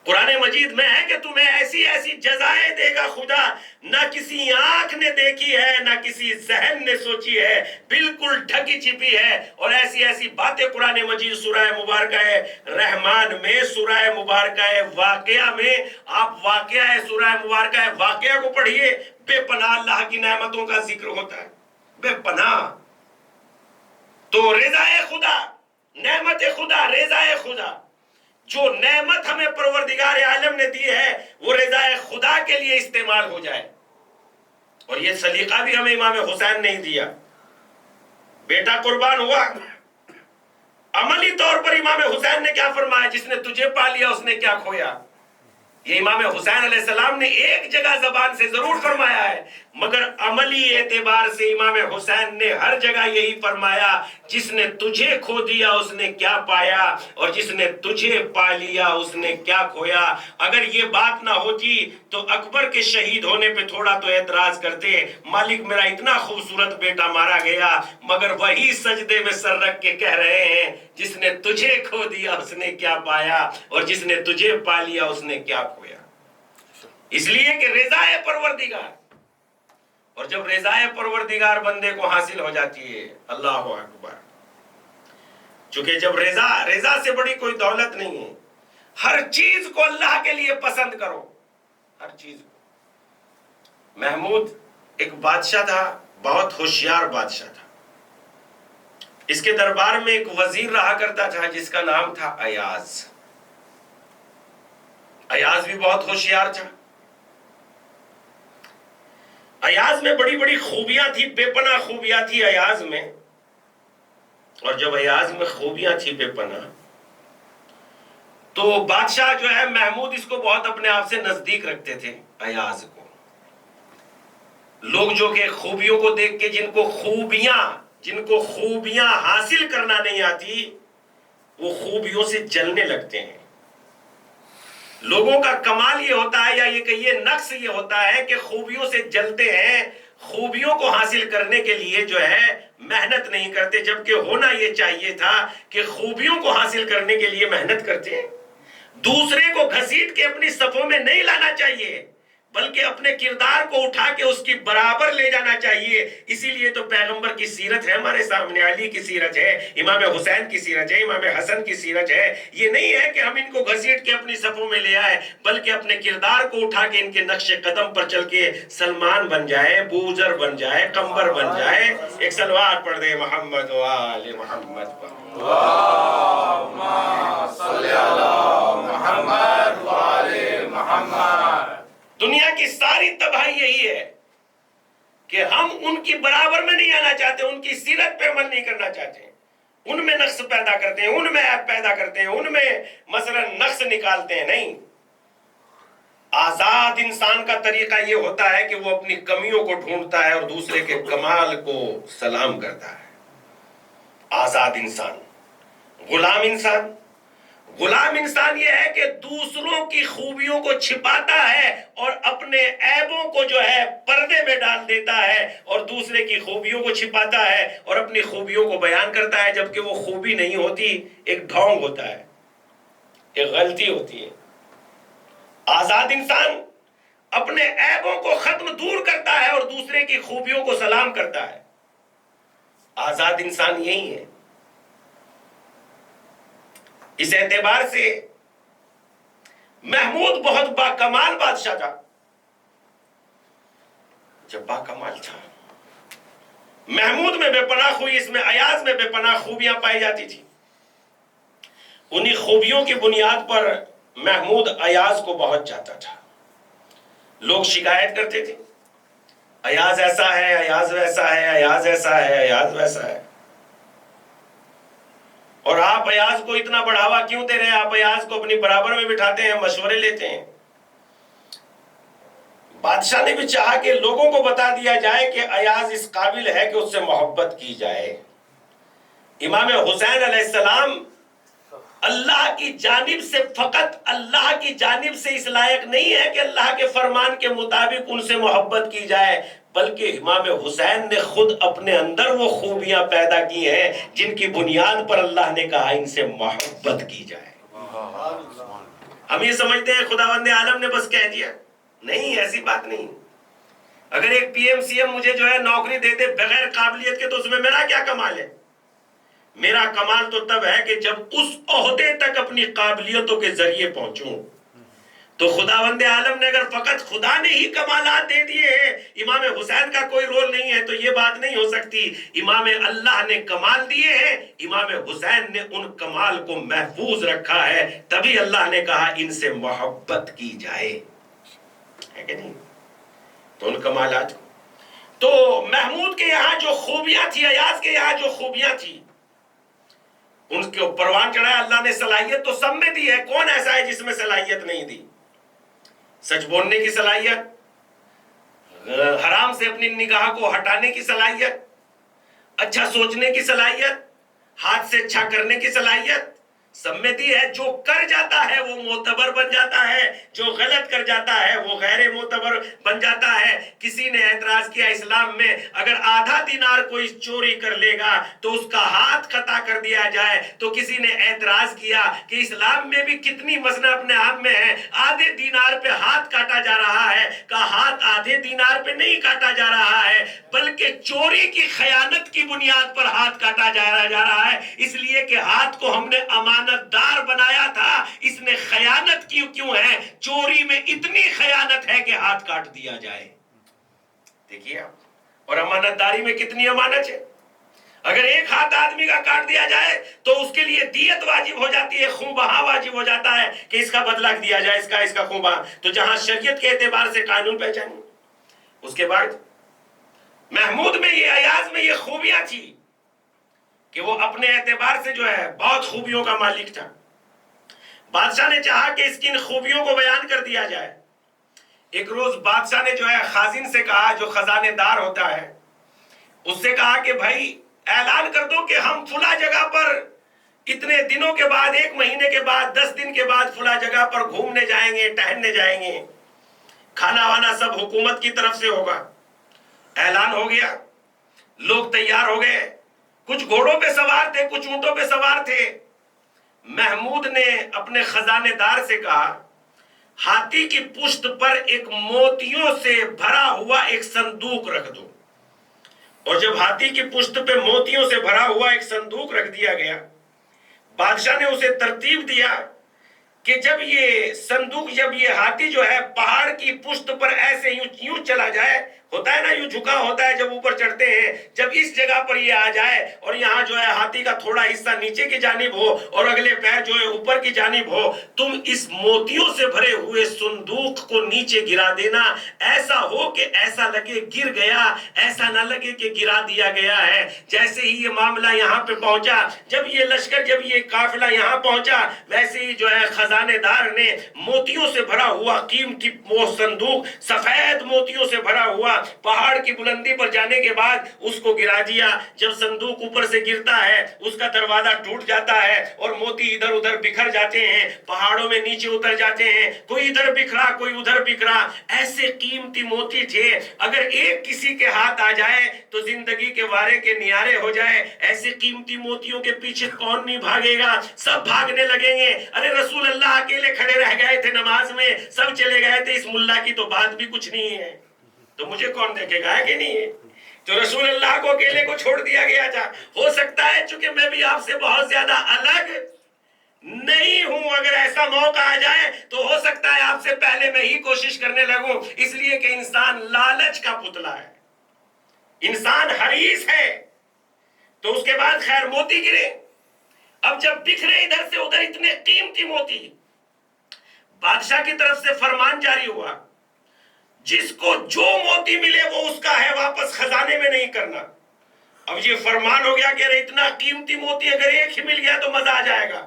قرآن مجید میں ہے کہ تمہیں ایسی ایسی جزائیں دے گا خدا، نہ کسی آنکھ نے دیکھی ہے، نہ کسی ذہن نے سوچی ہے، بالکل ڈھکی چھپی ہے، اور ایسی ایسی باتیں قرآن مجید سورہ مبارکہ رحمان میں، سورہ مبارکہ واقعہ میں، آپ واقعہ سورہ مبارکہ واقعہ کو پڑھیے، بے پناہ اللہ کی نعمتوں کا ذکر ہوتا ہے، بے پناہ۔ تو رضا خدا، نعمت خدا، رضا خدا، جو نعمت ہمیں پروردگار عالم نے دی ہے وہ رضا خدا کے لیے استعمال ہو جائے۔ اور یہ سلیقہ بھی ہمیں امام حسین نہیں دیا، بیٹا قربان ہوا، عملی طور پر امام حسین نے کیا فرمایا، جس نے تجھے پا لیا اس نے کیا کھویا۔ یہ امام حسین علیہ السلام نے ایک جگہ زبان سے ضرور فرمایا ہے، مگر عملی اعتبار سے امام حسین نے ہر جگہ یہی فرمایا، جس نے تجھے کھو دیا اس نے کیا پایا، اور جس نے تجھے پا لیا اس نے کیا کھویا۔ اگر یہ بات نہ ہوتی تو اکبر کے شہید ہونے پہ تھوڑا تو اعتراض کرتے، مالک میرا اتنا خوبصورت بیٹا مارا گیا، مگر وہی سجدے میں سر رکھ کے کہہ رہے ہیں جس نے تجھے کھو دیا اس نے کیا پایا، اور جس نے تجھے پا لیا اس نے کیا کھویا۔ اس لیے کہ رضا پروردگار، اور جب رضا پروردگار بندے کو حاصل ہو جاتی ہے، اللہ اکبر، چونکہ جب رضا سے بڑی کوئی دولت نہیں ہے، ہر چیز کو اللہ کے لیے پسند کرو، ہر چیز کو۔ محمود ایک بادشاہ تھا، بہت ہوشیار بادشاہ تھا، اس کے دربار میں ایک وزیر رہا کرتا تھا جس کا نام تھا ایاز۔ ایاز بھی بہت ہوشیار تھا، ایاز میں بڑی بڑی خوبیاں تھی، بے پناہ خوبیاں تھی ایاز میں، اور جب ایاز میں خوبیاں تھی بے پناہ تو بادشاہ جو ہے محمود اس کو بہت اپنے آپ سے نزدیک رکھتے تھے ایاز کو۔ لوگ جو کہ خوبیوں کو دیکھ کے جن کو خوبیاں حاصل کرنا نہیں آتی وہ خوبیوں سے جلنے لگتے ہیں۔ لوگوں کا کمال یہ ہوتا ہے، یا یہ کہیے نقص یہ ہوتا ہے کہ خوبیوں سے جلتے ہیں، خوبیوں کو حاصل کرنے کے لیے جو ہے محنت نہیں کرتے، جبکہ ہونا یہ چاہیے تھا کہ خوبیوں کو حاصل کرنے کے لیے محنت کرتے ہیں۔ دوسرے کو گھسیٹ کے اپنی صفوں میں نہیں لانا چاہیے، بلکہ اپنے کردار کو اٹھا کے اس کی برابر لے جانا چاہیے۔ اسی لیے تو پیغمبر کی سیرت ہے ہمارے سامنے، علی کی سیرت ہے، امام حسین کی سیرت ہے، امام حسن کی سیرت ہے۔ یہ نہیں ہے کہ ہم ان کو گھسیٹ کے اپنی صفوں میں لے آئے، بلکہ اپنے کردار کو اٹھا کے ان کے نقش قدم پر چل کے سلمان بن جائے، بوذر بن جائے، قمبر بن جائے۔ ایک صلوات پڑھ دے محمد و آل محمد پر۔ اللہم صلی علی محمد و آل محمد۔ دنیا کی ساری تباہی یہی ہے کہ ہم ان کی برابر میں نہیں آنا چاہتے، ان کی سیرت پہ عمل نہیں کرنا چاہتے، ان میں نقص پیدا کرتے ہیں، ان میں عیب پیدا کرتے ہیں، ان میں مثلا نقص نکالتے ہیں۔ نہیں، آزاد انسان کا طریقہ یہ ہوتا ہے کہ وہ اپنی کمیوں کو ڈھونڈتا ہے اور دوسرے کے کمال کو سلام کرتا ہے۔ آزاد انسان، غلام انسان یہ ہے کہ دوسروں کی خوبیوں کو چھپاتا ہے اور اپنے عیبوں کو جو ہے پردے میں ڈال دیتا ہے، اور دوسرے کی خوبیوں کو چھپاتا ہے اور اپنی خوبیوں کو بیان کرتا ہے، جبکہ وہ خوبی نہیں ہوتی، ایک ڈھونگ ہوتا ہے، ایک غلطی ہوتی ہے۔ آزاد انسان اپنے عیبوں کو ختم دور کرتا ہے اور دوسرے کی خوبیوں کو سلام کرتا ہے۔ آزاد انسان یہی ہے۔ اس اعتبار سے محمود بہت باکمال بادشاہ تھا۔ جب باکمال تھا، محمود میں بے پناہ خوبی، اس میں ایاز میں بے پناہ خوبیاں پائی جاتی تھی۔ انہی خوبیوں کی بنیاد پر محمود ایاز کو بہت چاہتا تھا۔ لوگ شکایت کرتے تھے، ایاز ایسا ہے، ایاز ویسا ہے، ایاز ایسا ہے، ایاز ویسا ہے، اور آپ ایاز کو اتنا بڑھاوا کیوں دے رہے ہیں؟ آپ ایاز کو اپنی برابر میں بٹھاتے ہیں، مشورے لیتے ہیں۔ بادشاہ نے بھی چاہا کہ لوگوں کو بتا دیا جائے کہ ایاز اس قابل ہے کہ اس سے محبت کی جائے۔ امام حسین علیہ السلام اللہ کی جانب سے، فقط اللہ کی جانب سے اس لائق نہیں ہے کہ اللہ کے فرمان کے مطابق ان سے محبت کی جائے، بلکہ امام حسین نے خود اپنے اندر وہ خوبیاں پیدا کی ہیں جن کی بنیاد پر اللہ نے کہا ان سے محبت کی جائے۔ ہم یہ سمجھتے ہیں خداوند عالم نے بس کہہ دیا، نہیں، ایسی بات نہیں۔ اگر ایک پی ایم سی ایم مجھے جو ہے نوکری دے دے بغیر قابلیت کے تو اس میں میرا کیا کمال ہے؟ میرا کمال تو تب ہے کہ جب اس عہدے تک اپنی قابلیتوں کے ذریعے پہنچوں۔ تو خداوند عالم نے اگر فقط خدا نے ہی کمالات دے دیے ہیں، امام حسین کا کوئی رول نہیں ہے، تو یہ بات نہیں ہو سکتی۔ امام اللہ نے کمال دیے ہیں، امام حسین نے ان کمال کو محفوظ رکھا ہے، تبھی اللہ نے کہا ان سے محبت کی جائے، ہے کہ نہیں؟ تو ان کمالات کو، تو محمود کے یہاں جو خوبیاں تھی، ایاز کے یہاں جو خوبیاں تھی، ان کے پروان چڑھایا۔ اللہ نے صلاحیت تو سب میں دی ہے، کون ایسا ہے جس میں صلاحیت نہیں دی؟ سچ بولنے کی صلاحیت، حرام سے اپنی نگاہ کو ہٹانے کی صلاحیت، اچھا سوچنے کی صلاحیت، ہاتھ سے اچھا کرنے کی صلاحیت سب میں دی ہے۔ جو کر جاتا ہے وہ معتبر بن جاتا ہے، جو غلط کر جاتا ہے وہ غیر معتبر بن جاتا ہے۔ کسی نے اعتراض کیا اسلام میں اگر آدھا دینار کوئی چوری کر لے گا تو اس کا ہاتھ قطع کر دیا جائے، تو کسی نے اعتراض کیا کہ اسلام میں بھی کتنی مسئلہ اپنے آپ میں ہے، آدھے دینار پہ ہاتھ کاٹا جا رہا ہے۔ کہا ہاتھ آدھے دینار پہ نہیں کاٹا جا رہا ہے، بلکہ چوری کی خیانت کی بنیاد پر ہاتھ کاٹا جا رہا ہے، اس لیے کہ ہاتھ کو ہم نے امانت دار بنایا تھا، اس نے خیانت کی کیوں ہے؟ چوری میں اتنی خیانت ہے کہ ہاتھ کاٹ دیا جائے۔ دیکھیے آپ، اور امانت داری میں کتنی امانت ہے۔ اگر ایک ہاتھ آدمی کا کاٹ دیا جائے تو اس کے لیے دیت واجب ہو جاتی ہے، خون بہا واجب ہو جاتا ہے کہ اس کا بدلہ دیا جائے، اس کا خون بہا۔ تو جہاں شریعت کے اعتبار سے قانون پہچانی۔ اس کے بعد محمود میں یہ، ایاز میں یہ خوبیاں تھی کہ وہ اپنے اعتبار سے جو ہے بہت خوبیوں کا مالک تھا۔ بادشاہ نے چاہا کہ اس کی ان خوبیوں کو بیان کر دیا جائے۔ ایک روز بادشاہ نے جو ہے خازن سے کہا، جو خزانے دار ہوتا ہے، اس سے کہا کہ بھائی اعلان کر دو کہ ہم فلاں جگہ پر اتنے دنوں کے بعد، 1 مہینے کے بعد، 10 دن کے بعد فلاں جگہ پر گھومنے جائیں گے، ٹہلنے جائیں گے، کھانا وانا سب حکومت کی طرف سے ہوگا۔ اعلان ہو گیا، لوگ تیار ہو گئے، کچھ گھوڑوں پہ سوار تھے، کچھ اونٹوں پہ سوار تھے۔ محمود نے اپنے خزانے دار سے کہا ہاتھی کی پشت پر ایک موتیوں سے بھرا ہوا ایک صندوق رکھ دو۔ اور جب ہاتھی کی پشت پہ موتیوں سے بھرا ہوا ایک صندوق رکھ دیا گیا، بادشاہ نے اسے ترتیب دیا کہ جب یہ صندوق، جب یہ ہاتھی جو ہے پہاڑ کی پشت پر ایسے یوں چلا جائے، ہوتا ہے نا یوں جھکا ہوتا ہے جب اوپر چڑھتے ہیں، جب اس جگہ پر یہ آ جائے اور یہاں جو ہے ہاتھی کا تھوڑا حصہ نیچے کی جانب ہو اور اگلے پیر جو ہے اوپر کی جانب ہو، تم اس موتیوں سے بھرے ہوئے صندوق کو نیچے گرا دینا، ایسا ہو کہ ایسا لگے گر گیا، ایسا نہ لگے کہ گرا دیا گیا ہے۔ جیسے ہی یہ معاملہ یہاں پہ پہنچا، جب یہ لشکر، جب یہ قافلہ یہاں پہنچا، ویسے ہی جو ہے خزانے دار نے موتیوں سے بھرا ہوا قیمتی وہ صندوق، سفید موتیوں سے بھرا ہوا، پہاڑ کی بلندی پر جانے کے بعد اس کو گرا دیا۔ جب صندوق اوپر سے گرتا ہے، اس کا دروازہ ٹوٹ جاتا ہے اور موتی ادھر ادھر بکھر جاتے ہیں، پہاڑوں میں نیچے اتر جاتے ہیں، کوئی ادھر بکھرا کوئی ادھر بکھرا۔ ایسے قیمتی موتی تھے، اگر ایک کسی کے ہاتھ آ جائے تو زندگی کے وارے کے نیارے ہو جائے۔ ایسے قیمتی موتیوں کے پیچھے کون نہیں بھاگے گا؟ سب بھاگنے لگیں گے۔ ارے رسول اللہ اکیلے کھڑے رہ گئے تھے نماز میں، سب چلے گئے تھے، اس ملا کی تو بات بھی کچھ نہیں ہے، تو مجھے کون دیکھے گا، ہے کہ نہیں ہے؟ تو رسول اللہ کو اکیلے کو چھوڑ دیا گیا تھا۔ ہو سکتا ہے چونکہ میں بھی آپ سے بہت زیادہ الگ نہیں ہوں، اگر ایسا موقع آ جائے تو ہو سکتا ہے آپ سے پہلے میں ہی کوشش کرنے لگوں، اس لیے کہ انسان لالچ کا پتلا ہے، انسان حریص ہے۔ تو اس کے بعد خیر موتی گرے، اب جب بکھرے ادھر سے ادھر اتنے قیمتی موتی، بادشاہ کی طرف سے فرمان جاری ہوا جس کو جو موتی ملے وہ اس کا ہے، واپس خزانے میں نہیں کرنا۔ اب یہ فرمان ہو گیا کہ اتنا قیمتی موتی اگر ایک ہی مل گیا تو مزہ آ جائے گا،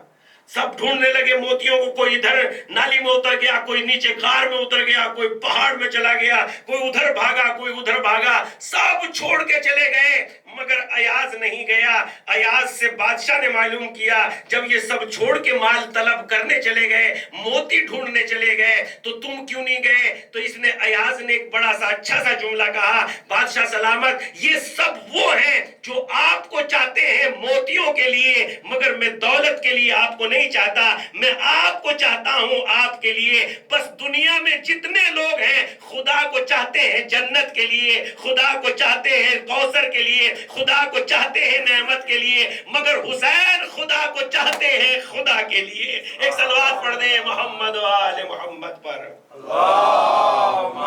سب ڈھونڈنے لگے موتیوں کو، کوئی ادھر نالی میں اتر گیا، کوئی نیچے غار میں اتر گیا، کوئی پہاڑ میں چلا گیا، کوئی ادھر بھاگا کوئی ادھر بھاگا، سب چھوڑ کے چلے گئے مگر ایاز نہیں گیا۔ ایاز سے بادشاہ نے معلوم کیا جب یہ سب چھوڑ کے مال طلب کرنے چلے گئے، موتی ڈھونڈنے چلے گئے تو تم کیوں نہیں گئے؟ تو اس نے ایاز نے ایک بڑا سا اچھا سا جملہ کہا، بادشاہ سلامت یہ سب وہ ہیں جو آپ کو چاہتے ہیں موتیوں کے لیے، مگر میں دولت کے لیے آپ کو نہیں چاہتا، میں آپ کو چاہتا ہوں آپ کے لیے۔ بس دنیا میں جتنے لوگ ہیں خدا کو چاہتے ہیں جنت کے لیے، خدا کو چاہتے ہیں کوثر کے لیے، خدا کو چاہتے ہیں نعمت کے لیے، مگر حسین خدا کو چاہتے ہیں خدا کے لیے۔ ایک صلوات پڑھ دیں محمد و آل محمد پر۔ اللہم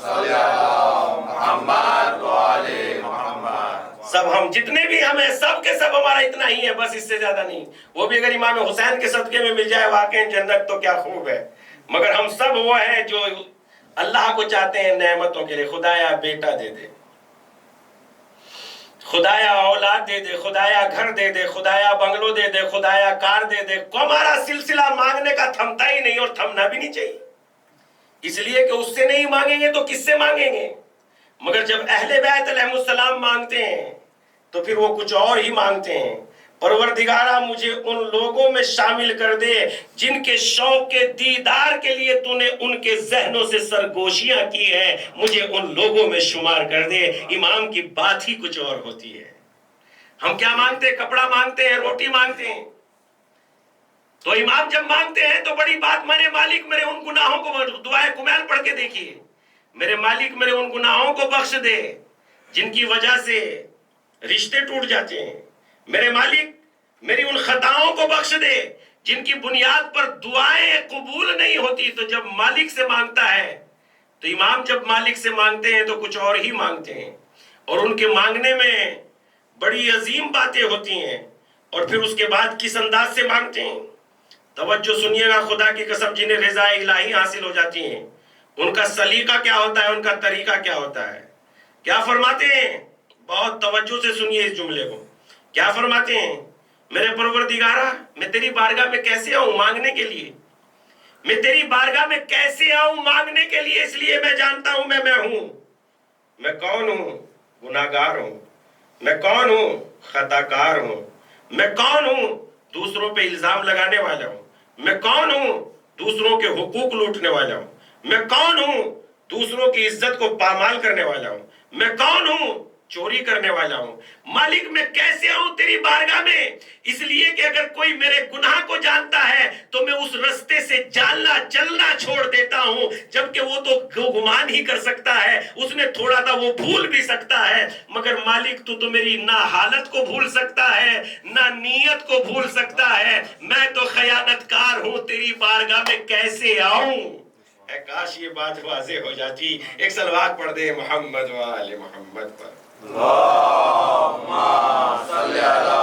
صلی علی محمد و آل محمد۔ سب ہم جتنے بھی ہمیں سب کے سب ہمارا اتنا ہی ہے، بس اس سے زیادہ نہیں۔ وہ بھی اگر امام حسین کے صدقے میں مل جائے واقعی جنت تو کیا خوب ہے، مگر ہم سب وہ ہیں جو اللہ کو چاہتے ہیں نعمتوں کے لیے۔ خدایا بیٹا دے دے، خدایا اولاد دے دے، خدایا گھر دے دے، خدایا بنگلو دے دے، خدایا کار دے دے۔ ہمارا سلسلہ مانگنے کا تھمتا ہی نہیں اور تھمنا بھی نہیں چاہیے، اس لیے کہ اس سے نہیں مانگیں گے تو کس سے مانگیں گے؟ مگر جب اہل بیت علیہ السلام مانگتے ہیں تو پھر وہ کچھ اور ہی مانگتے ہیں۔ پروردگارہ مجھے ان لوگوں میں شامل کر دے جن کے شوق کے دیدار کے لیے تو نے ان کے ذہنوں سے سرگوشیاں کی ہیں، مجھے ان لوگوں میں شمار کر دے۔ امام کی بات ہی کچھ اور ہوتی ہے۔ ہم کیا مانگتے ہیں؟ کپڑا مانگتے ہیں، روٹی مانگتے ہیں۔ تو امام جب مانگتے ہیں تو بڑی بات، میرے مالک میرے ان گناہوں کو، دعائے کمیل پڑھ کے دیکھیے، میرے مالک میرے ان گناہوں کو بخش دے جن کی وجہ سے رشتے ٹوٹ جاتے ہیں، میرے مالک میری ان خطاؤں کو بخش دے جن کی بنیاد پر دعائیں قبول نہیں ہوتی۔ تو جب مالک سے مانگتا ہے تو امام جب مالک سے مانگتے ہیں تو کچھ اور ہی مانگتے ہیں، اور ان کے مانگنے میں بڑی عظیم باتیں ہوتی ہیں۔ اور پھر اس کے بعد کس انداز سے مانگتے ہیں؟ توجہ سنیے گا، خدا کی قسم جنہیں رضا الہی حاصل ہو جاتی ہیں ان کا سلیقہ کیا ہوتا ہے، ان کا طریقہ کیا ہوتا ہے۔ کیا فرماتے ہیں؟ بہت توجہ سے سنیے اس جملے کو۔ کیا فرماتے ہیں؟ میرے پروردگارہ میں تیری بارگاہ میں کیسے آؤں مانگنے کے لیے؟ میں تیری بارگاہ میں کیسے آؤں مانگنے کے لیے؟ اس لیے میں جانتا ہوں میں ہوں۔ میں کون ہوں؟ گناہگار ہوں۔ میں کون ہوں؟ خطا کار ہوں۔ میں کون ہوں؟ دوسروں پہ الزام لگانے والا ہوں۔ میں کون ہوں؟ دوسروں کے حقوق لوٹنے والا ہوں۔ میں کون ہوں؟ دوسروں کی عزت کو پامال کرنے والا ہوں۔ میں کون ہوں؟ چوری کرنے والا ہوں۔ مالک میں کیسے آؤں تیری بارگاہ میں؟ اس لیے کہ اگر کوئی میرے گناہ کو جانتا ہے تو میں اس رستے سے چلنا چھوڑ دیتا ہوں، جبکہ وہ تو گمان ہی کر سکتا ہے، اس نے تھوڑا تھا وہ بھول بھی سکتا ہے، مگر مالک تو میری نہ حالت کو بھول سکتا ہے نہ نیت کو بھول سکتا ہے۔ میں تو خیانت کار ہوں، تیری بارگاہ میں کیسے آؤں؟ اے کاش یہ بات واضح ہو جاتی۔ ایک صلوات پڑھ دے محمد و آل محمد پر۔ اللہم صلی علی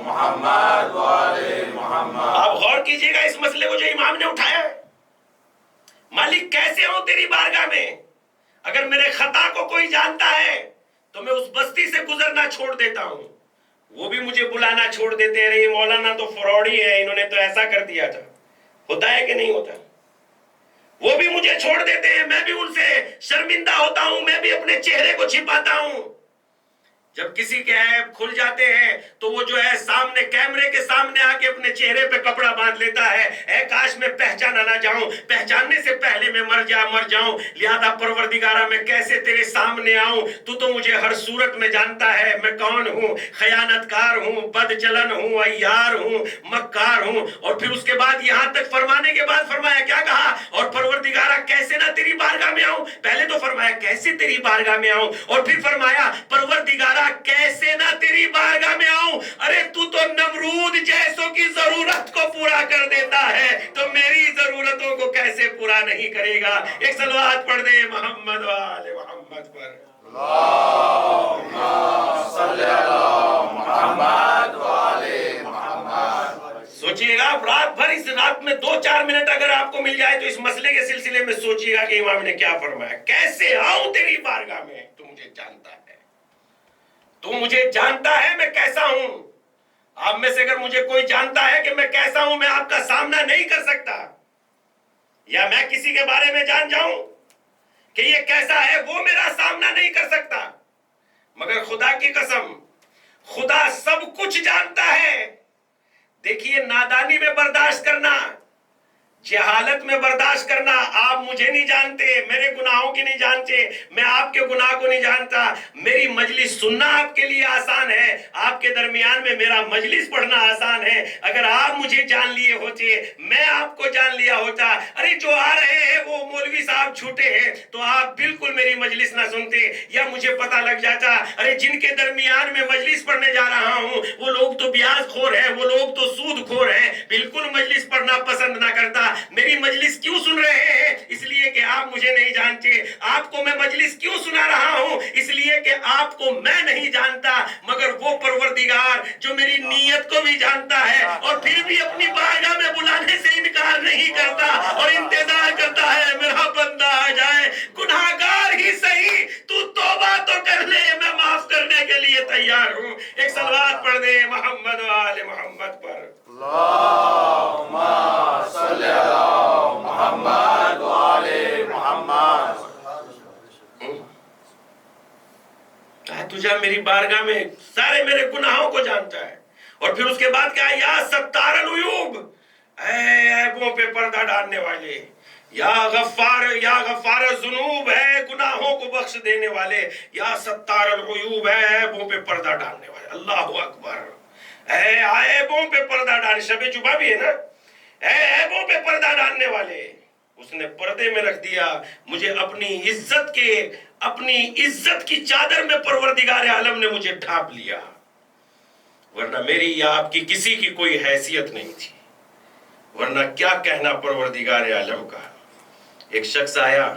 محمد و آل محمد۔ آپ غور کیجئے گا اس مسئلے کو جو امام نے اٹھایا ہے۔ مالک کیسے ہوں تیری بارگاہ میں؟ اگر میرے خطا کو کوئی جانتا ہے تو میں اس بستی سے گزرنا چھوڑ دیتا ہوں، وہ بھی مجھے بلانا چھوڑ دیتے ہیں، یہ مولانا تو فراڈی ہے، انہوں نے تو ایسا کر دیا تھا۔ ہوتا ہے کہ نہیں ہوتا؟ وہ بھی مجھے چھوڑ دیتے ہیں، میں بھی ان سے شرمندہ ہوتا ہوں، میں بھی اپنے چہرے کو چھپاتا ہوں۔ جب کسی کے عیب کھل جاتے ہیں تو وہ جو ہے سامنے کیمرے کے سامنے آ کے اپنے چہرے پہ کپڑا باندھ لیتا ہے، اے کاش میں پہچانا نہ جاؤں، پہچاننے سے پہلے میں مر جاؤں، لہذا پروردگارہ میں کیسے تیرے سامنے آؤں؟ تو مجھے ہر صورت میں جانتا ہے میں کون ہوں، خیانت کار ہوں، بد چلن ہوں، عیار ہوں، مکار ہوں۔ اور پھر اس کے بعد یہاں تک فرمانے کے بعد فرمایا کیا کہا؟ اور پروردگارہ کیسے نہ تیری بارگاہ میں آؤں؟ پہلے تو فرمایا کیسے تیری بارگاہ میں آؤں، اور پھر فرمایا پروردگارہ کیسے نہ تیری بارگاہ میں آؤں؟ ارے تو نمرود جیسوں کی ضرورت کو پورا کر دیتا ہے تو میری ضرورتوں کو کیسے پورا نہیں کرے گا؟ ایک صلوات پڑھ دے محمد و آل محمد پر۔ اللہم صلی علی محمد و آل محمد۔ سوچئے گا رات بھر، اس رات میں 2-4 منٹ اگر آپ کو مل جائے تو اس مسئلے کے سلسلے میں سوچئے گا کہ امام نے کیا فرمایا۔ کیسے آؤں تیری بارگاہ میں؟ تو مجھے جانتا ہے، تو مجھے جانتا ہے میں کیسا ہوں۔ آپ میں سے اگر مجھے کوئی جانتا ہے کہ میں کیسا ہوں، میں آپ کا سامنا نہیں کر سکتا، یا میں کسی کے بارے میں جان جاؤں کہ یہ کیسا ہے، وہ میرا سامنا نہیں کر سکتا، مگر خدا کی قسم خدا سب کچھ جانتا ہے۔ دیکھیے، نادانی میں برداشت کرنا، جہالت میں برداشت کرنا، آپ مجھے نہیں جانتے، میرے گناہوں کی نہیں جانتے، میں آپ کے گناہ کو نہیں جانتا، میری مجلس سننا آپ کے لیے آسان ہے، آپ کے درمیان میں میرا مجلس پڑھنا آسان ہے۔ اگر آپ مجھے جان لیے ہوتے، میں آپ کو جان لیا ہوتا، ارے جو آ رہے ہیں وہ مولوی صاحب جھوٹے ہیں، تو آپ بالکل میری مجلس نہ سنتے، یا مجھے پتہ لگ جاتا ارے جن کے درمیان میں مجلس پڑھنے جا رہا ہوں وہ لوگ تو بیاض خور ہیں، وہ لوگ تو سود خور ہیں، بالکل مجلس پڑھنا پسند نہ کرتا۔ میری مجلس کیوں سن رہے ہیں؟ اس لیے کہ آپ مجھے نہیں جانتے۔ آپ کو میں مجلس کیوں سنا رہا ہوں؟ اس لیے کہ آپ کو میں نہیں جانتا، مگر وہ پروردگار جو میری نیت کو بھی جانتا ہے اور پھر بھی اپنی بارگاہ میں بلانے سے انکار نہیں کرتا اور انتظار کرتا ہے میرا بندہ آ جائے، گناہگار ہی صحیح، تو توبہ تو کر لے، میں معاف کرنے کے لیے تیار ہوں۔ ایک صلوات پڑھ دے محمد و آل محمد پر۔ اللہم صلی علی محمد و آل محمد۔ تجھے میری بارگاہ میں سارے میرے گناہوں کو جانتا ہے، اور پھر اس کے بعد کہا یا ستار العیوب، اے عیبوں پہ پردہ ڈالنے والے، یا غفار الذنوب، ہے گناہوں کو بخش دینے والے، یا ستار العیوب، ہے عیبوں پہ پردہ ڈالنے والے۔ اللہ اکبر، اے عیبوں پہ پردہ ڈالنے، شب جمعہ بھی ہے نا، اے عیبوں پہ پردہ ڈالنے والے، اس نے پردے میں رکھ دیا مجھے، اپنی عزت کی چادر میں پروردگار عالم نے مجھے ڈھانپ لیا، ورنہ میری یا آپ کی کسی کی کوئی حیثیت نہیں تھی، ورنہ کیا کہنا پروردگار عالم کا۔ ایک شخص آیا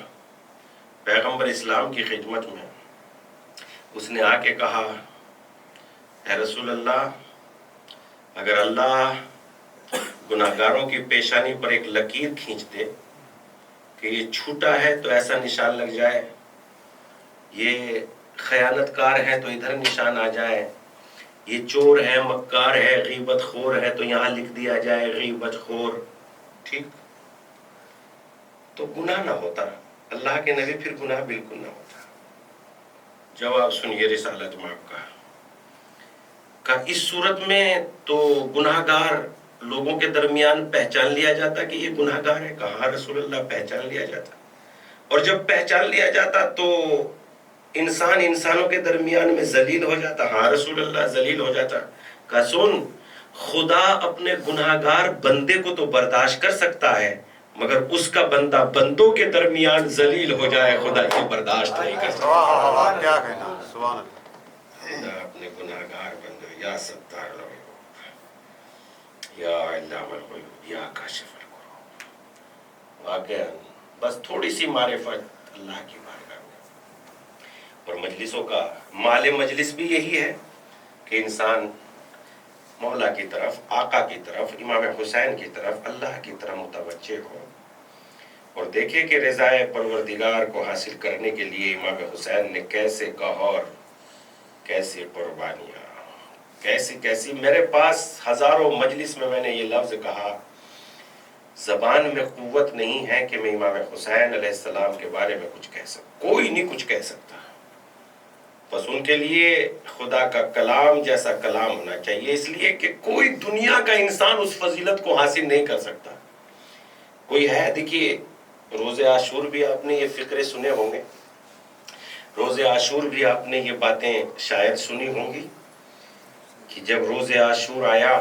پیغمبر اسلام کی خدمت میں، اس نے آ کے کہا اے رسول اللہ، اگر اللہ گناہگاروں کی پیشانی پر ایک لکیر کھینچ دے کہ یہ چھوٹا ہے تو ایسا نشان لگ جائے، یہ خیانت کار ہے تو ادھر نشان آ جائے، یہ چور ہے، مکار ہے، غیبت خور ہے تو یہاں لکھ دیا جائے غیبت خور، ٹھیک تو گناہ نہ ہوتا، اللہ کے نبی پھر گناہ بالکل نہ ہوتا۔ جواب سنیے رسالت میں آپ کا اس صورت میں تو گناہگار لوگوں کے درمیان پہچان لیا جاتا کہ یہ گناہگار ہے، کہا رسول اللہ پہچان لیا جاتا، اور جب پہچان لیا جاتا تو انسان انسانوں کے درمیان میں ذلیل ہو جاتا، ہاں رسول اللہ ذلیل ہو جاتا۔ کہا سن، خدا اپنے گناہگار بندے کو تو برداشت کر سکتا ہے، مگر اس کا بندہ بندوں کے درمیان ذلیل ہو جائے خدا کی برداشت نہیں کر سکتا۔ کیا کہنا، سبحان اللہ۔ خدا اپنے گناہگار بندے، یا ستار العیوب، یا علام الغیوب، یا کاشف الکروب، واقعا بس تھوڑی سی معرفت اللہ کی بارگاہ میں، اور مجلسوں کا مال مجلس بھی یہی ہے کہ انسان مولا کی طرف، آقا کی طرف، امام حسین کی طرف، اللہ کی طرف متوجہ ہو اور دیکھے کہ رضائے پروردگار کو حاصل کرنے کے لیے امام حسین نے کیسے قہر، کیسے قربانیاں، کیسی میرے پاس ہزاروں مجلس میں نے یہ لفظ کہا، زبان میں قوت نہیں ہے کہ میں امام حسین علیہ السلام کے بارے میں کچھ کہہ سکوں، کوئی نہیں کچھ کہہ سکتا، بس ان کے لیے خدا کا کلام جیسا کلام ہونا چاہیے، اس لیے کہ کوئی دنیا کا انسان اس فضیلت کو حاصل نہیں کر سکتا۔ کوئی ہے، دیکھیے روز عاشور بھی آپ نے یہ فقرے سنے ہوں گے، روز عاشور بھی آپ نے یہ باتیں شاید سنی ہوں گی کہ جب روز عاشور آیا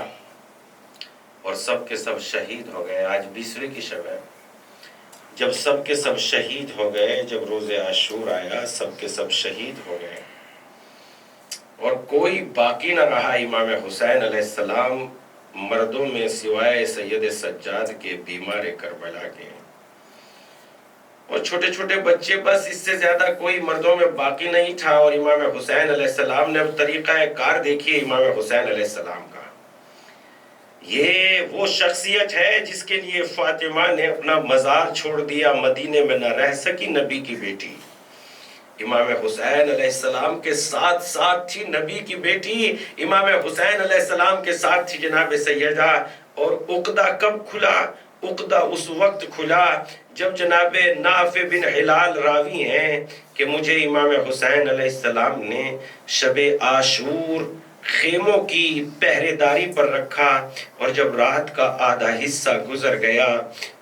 اور سب کے سب شہید ہو گئے، آج 20ویں کی شب ہے، جب سب کے سب شہید ہو گئے، جب روز عاشور آیا سب کے سب شہید ہو گئے اور کوئی باقی نہ رہا امام حسین علیہ السلام مردوں میں سوائے سید سجاد کے، بیمار کربلا کے، اور چھوٹے چھوٹے بچے، بس اس سے زیادہ کوئی مردوں میں باقی نہیں تھا، اور امام حسین علیہ السلام نے اب طریقہ کار دیکھیے امام حسین علیہ السلام کا، یہ وہ شخصیت ہے جس کے لیے فاطمہ نے اپنا مزار چھوڑ دیا، مدینے میں نہ رہ سکی نبی کی بیٹی، امام حسین علیہ السلام کے ساتھ ساتھ تھی نبی کی بیٹی، امام حسین علیہ السلام کے ساتھ تھی جناب سیدہ۔ اور عقدہ کب کھلا؟ عقدہ اس وقت کھلا جب جناب نافع بن ہلال راوی ہیں کہ مجھے امام حسین علیہ السلام نے شب عاشور خیموں کی پہرے داری پر رکھا، اور جب رات کا آدھا حصہ گزر گیا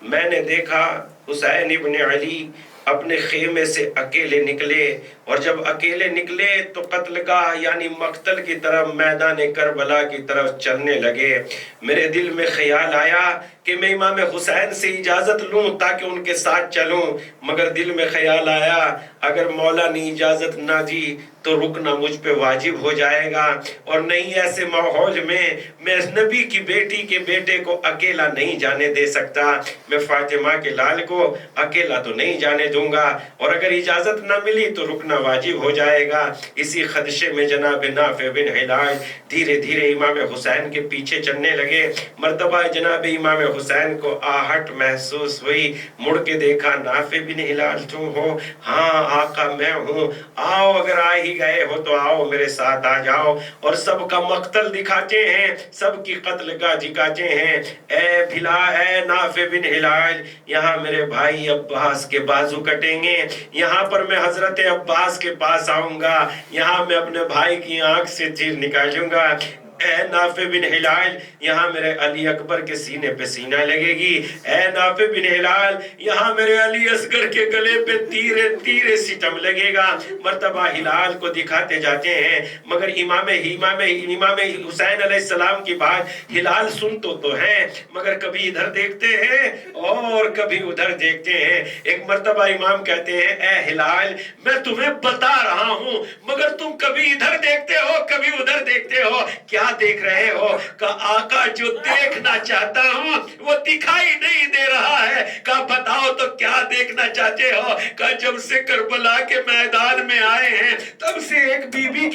میں نے دیکھا حسین ابن علی اپنے خیمے سے اکیلے نکلے، اور جب اکیلے نکلے تو قتل گاہ یعنی مقتل کی طرف، میدان کربلا کی طرف چلنے لگے۔ میرے دل میں خیال آیا کہ میں امام حسین سے اجازت لوں تاکہ ان کے ساتھ چلوں، مگر دل میں خیال آیا اگر مولا نے اجازت نہ دی تو رکنا مجھ پہ واجب ہو جائے گا، اور نہیں ایسے ماحول میں میں نبی کی بیٹی کے بیٹے کو اکیلا نہیں جانے دے سکتا، میں فاطمہ کے لال کو اکیلا تو نہیں جانے دوں گا، اور اگر اجازت نہ ملی تو رکنا واجب ہو جائے گا۔ اسی خدشے میں جناب نافع بن ہلال دھیرے دھیرے امام حسین کے پیچھے چلنے لگے۔ مرتبہ جناب امام حسین کو آہٹ محسوس ہوئی، مڑ کے دیکھا نافع بن ہلال تم ہو؟ ہاں آقا میں ہوں، آؤ اگر آ ہی گئے ہو تو آؤ میرے ساتھ آ جاؤ، اور سب کا مقتل دکھاتے ہیں، سب کی قتل گاہ دکھاتے ہیں۔ اے نافع بن ہلال، یہاں میرے بھائی عباس کے بازو کٹیں گے، یہاں پر میں حضرت عباس کے پاس آؤں گا، یہاں میں اپنے بھائی کی آنکھ سے تیر نکالوں گا۔ اے نافع بن ہلال، یہاں میرے علی اکبر کے سینے پہ سینہ لگے گی۔ اے نافع بن ہلال، یہاں میرے علی اصغر کے گلے پہ تیرے تیرے ستم لگے گا۔ مرتبہ ہلال کو دکھاتے جاتے ہیں، مگر امام حسین علیہ السلام کی بات ہلال سن تو ہیں، مگر کبھی ادھر دیکھتے ہیں اور کبھی ادھر دیکھتے ہیں۔ ایک مرتبہ امام کہتے ہیں اے ہلال میں تمہیں بتا رہا ہوں مگر تم کبھی ادھر دیکھتے ہو کبھی ادھر دیکھتے ہو، کیا دیکھ رہے ہو؟ کہا آقا جو دیکھنا چاہتا ہوں وہ دکھائی نہیں دے رہا ہے۔ کہا بتاؤ تو کیا دیکھنا چاہتے ہو؟ کہا جب سے کربلا کے میدان میں آئے ہیں تب سے ایک بی بی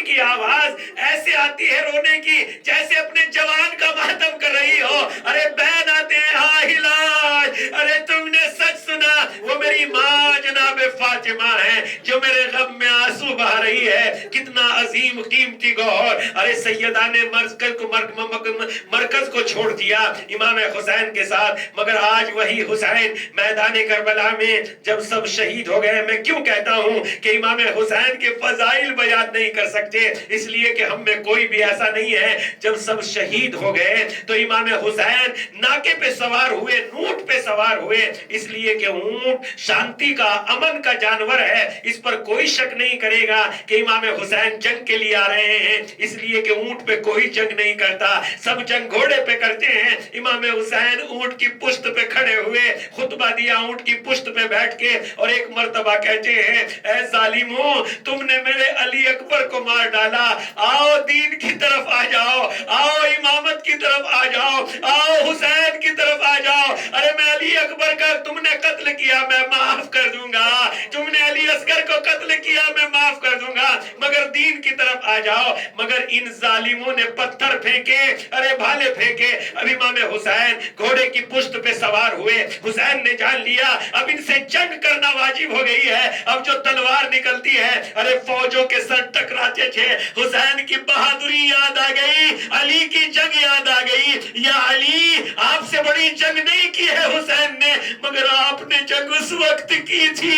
کی آواز ایسے آتی ہے رونے کی جیسے اپنے جوان کا ماتم کر رہی ہو۔ ارے بہن آتے ہیں، ہاں ہلال ارے تم نے سچ سنا، وہ میری ماں جناب فاطمہ ہے جو میرے غم میں آنسو بہا رہی ہے۔ کتنا عظیم قیمتی گوہر، ارے سیدہ نے مرکز کو چھوڑ دیا امام حسین کے ساتھ، مگر آج وہی حسین میدان کربلا میں جب سب شہید ہو گئے، میں کیوں کہتا ہوں کہ امام حسین کے فضائل بیان نہیں کر سکتے، اس لیے کہ ہم میں کوئی بھی ایسا نہیں ہے۔ جب سب شہید ہو گئے تو امام حسین ناکے پہ سوار ہوئے، اونٹ پہ سوار ہوئے، اس لیے کہ اونٹ شانتی کا، امن کا جانور ہے، اس پر کوئی شک نہیں کرے گا کہ امام حسین جنگ کے لیے آ رہے ہیں، اس لیے کہ اونٹ پہ کوئی جنگ نہیں کرتا، سب جنگ گھوڑے پہ کرتے ہیں۔ امام حسین اونٹ کی پشت پہ کھڑے ہوئے، خطبہ دیا اونٹ کی پشت پہ بیٹھ کے، اور ایک مرتبہ کہتے ہیں اے ظالموں تم نے میرے علی اکبر کو مار ڈالا، آؤ دین کی طرف آ جاؤ، آؤ امامت کی طرف آ جاؤ، آؤ حسین کی طرف آ جاؤ۔ ارے میں علی اکبر کا تم نے قتل کیا میں معاف کر دوں گا، تم نے علی اصغر کو قتل کیا میں معاف کر دوں گا، مگر دین کی طرف آ جاؤ۔ مگر ان ظالموں نے پتھر پھینکے، ارے بھالے پھینکے، اب امام حسین گھوڑے کی پشت پہ سوار ہوئے۔ حسین نے جان لیا اب ان سے جنگ کرنا واجب ہو گئی ہے، اب جو تلوار نکلتی ہے، ارے فوجوں کے سر ٹکراتے تھے، حسین کی بہادری یاد آ گئی، علی کی جنگ یاد آ گئی۔ یا علی آپ سے بڑی جنگ نہیں کی ہے حسین نے، مگر آپ نے جنگ اس وقت کی تھی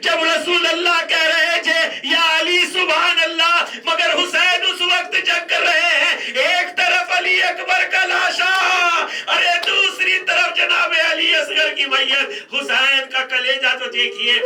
جب رسول اللہ کہہ رہے تھے یا علی سبحان اللہ، مگر حسین اس وقت جنگ کر رہے ہیں۔ ایک طرف علی اکبر کا لاشا، ارے دوسری طرف جناب علی اصغر کی میت، حسین کا کلیجہ تو دیکھیے۔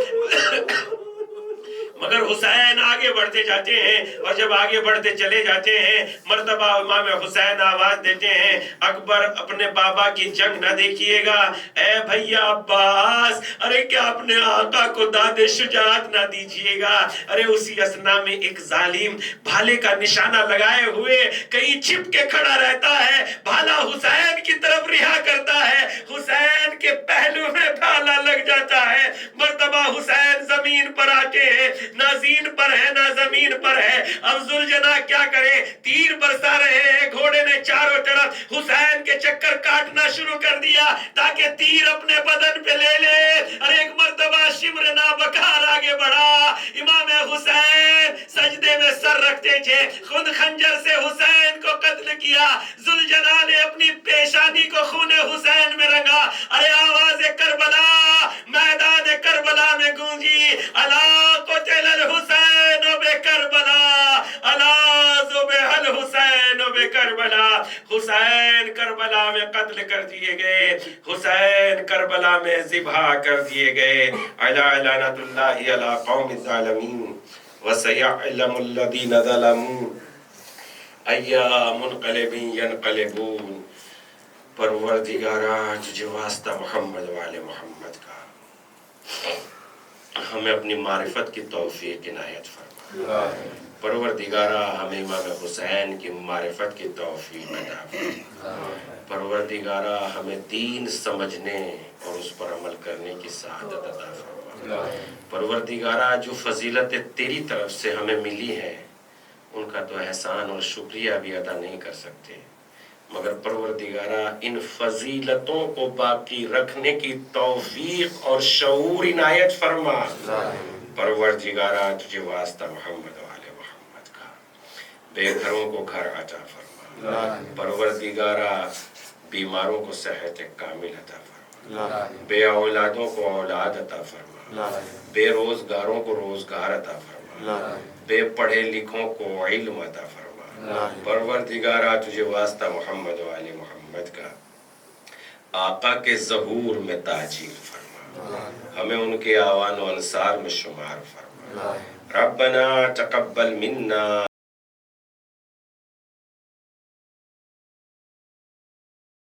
مگر حسین آگے بڑھتے جاتے ہیں، اور جب آگے بڑھتے چلے جاتے ہیں مرتبہ امام حسین آواز دیتے ہیں اکبر اپنے بابا کی جنگ نہ دیکھیے گا، اے بھیا عباس ارے کیا اپنے آقا کو داد شجاعت نہ دیجیے گا۔ ارے اسی اثنا میں ایک ظالم بھالے کا نشانہ لگائے ہوئے کہیں چھپ کے کھڑا رہتا ہے، بھالا حسین کی طرف رہا کرتا ہے، حسین کے پہلو میں بھالا لگ جاتا ہے۔ مرتبہ حسین زمین پر آتے ہیں، نہ زین پر ہے نہ زمین پر ہے، اب ذوالجناح کیا کرے، تیر برسا رہے ہیں، گھوڑے نے چاروں طرف حسین کے چکر کاٹنا شروع کر دیا تاکہ تیر اپنے بدن پہ لے لے. اور ایک مرتبہ شمر نابکار آگے بڑھا. امام حسین سجدے میں سر رکھتے تھے, خود خنجر سے حسین کو قتل کیا. ذوالجلال نے اپنی پیشانی کو خون حسین میں رنگا. ارے آواز کربلا میدان کربلا میں گونجی, الا قتل الحسین بکربلا, الا ذبح الحسین بکربلا. حسین کربلا میں قتل کر دیے گئے, حسین کربلا میں ذبح کر دیے گئے. الا لعنت اللہ علی قوم الظالمین وسيعلم الذين ظلموا أي منقلب ينقلبون. پروردگارا تجھے واسطہ محمد والے محمد کا, ہمیں اپنی معرفت کی توفیق عنایت فرما. پروردگارا ہمیں امام حسین کی معرفت کی توفیق عطا فرما. پروردگارا ہمیں دین سمجھنے اور اس پر عمل کرنے کی سعادت عطا فرما. پروردگارا جو فضیلت تیری طرف سے ہمیں ملی ہے ان کا تو احسان اور شکریہ بھی ادا نہیں کر سکتے, مگر پروردگارا ان فضیلتوں کو باقی رکھنے کی توفیق اور شعور عنایت فرما. پروردگارا تجھے واسطہ محمد والے محمد کا بے گھروں کو گھر عطا فرما. پروردگارا بیماروں کو صحت کامل عطا فرما. بے اولادوں کو اولاد عطا فرما. بے روزگاروں کو روزگار عطا فرما. بے پڑھے لکھوں کو علم عطا فرما. پروردگارا تجھے واسطہ محمد و آل محمد کا آقا کے ظہور میں تاجیل فرما. ہمیں ان کے آوان و انصار میں شمار فرما. ربنا تقبل منا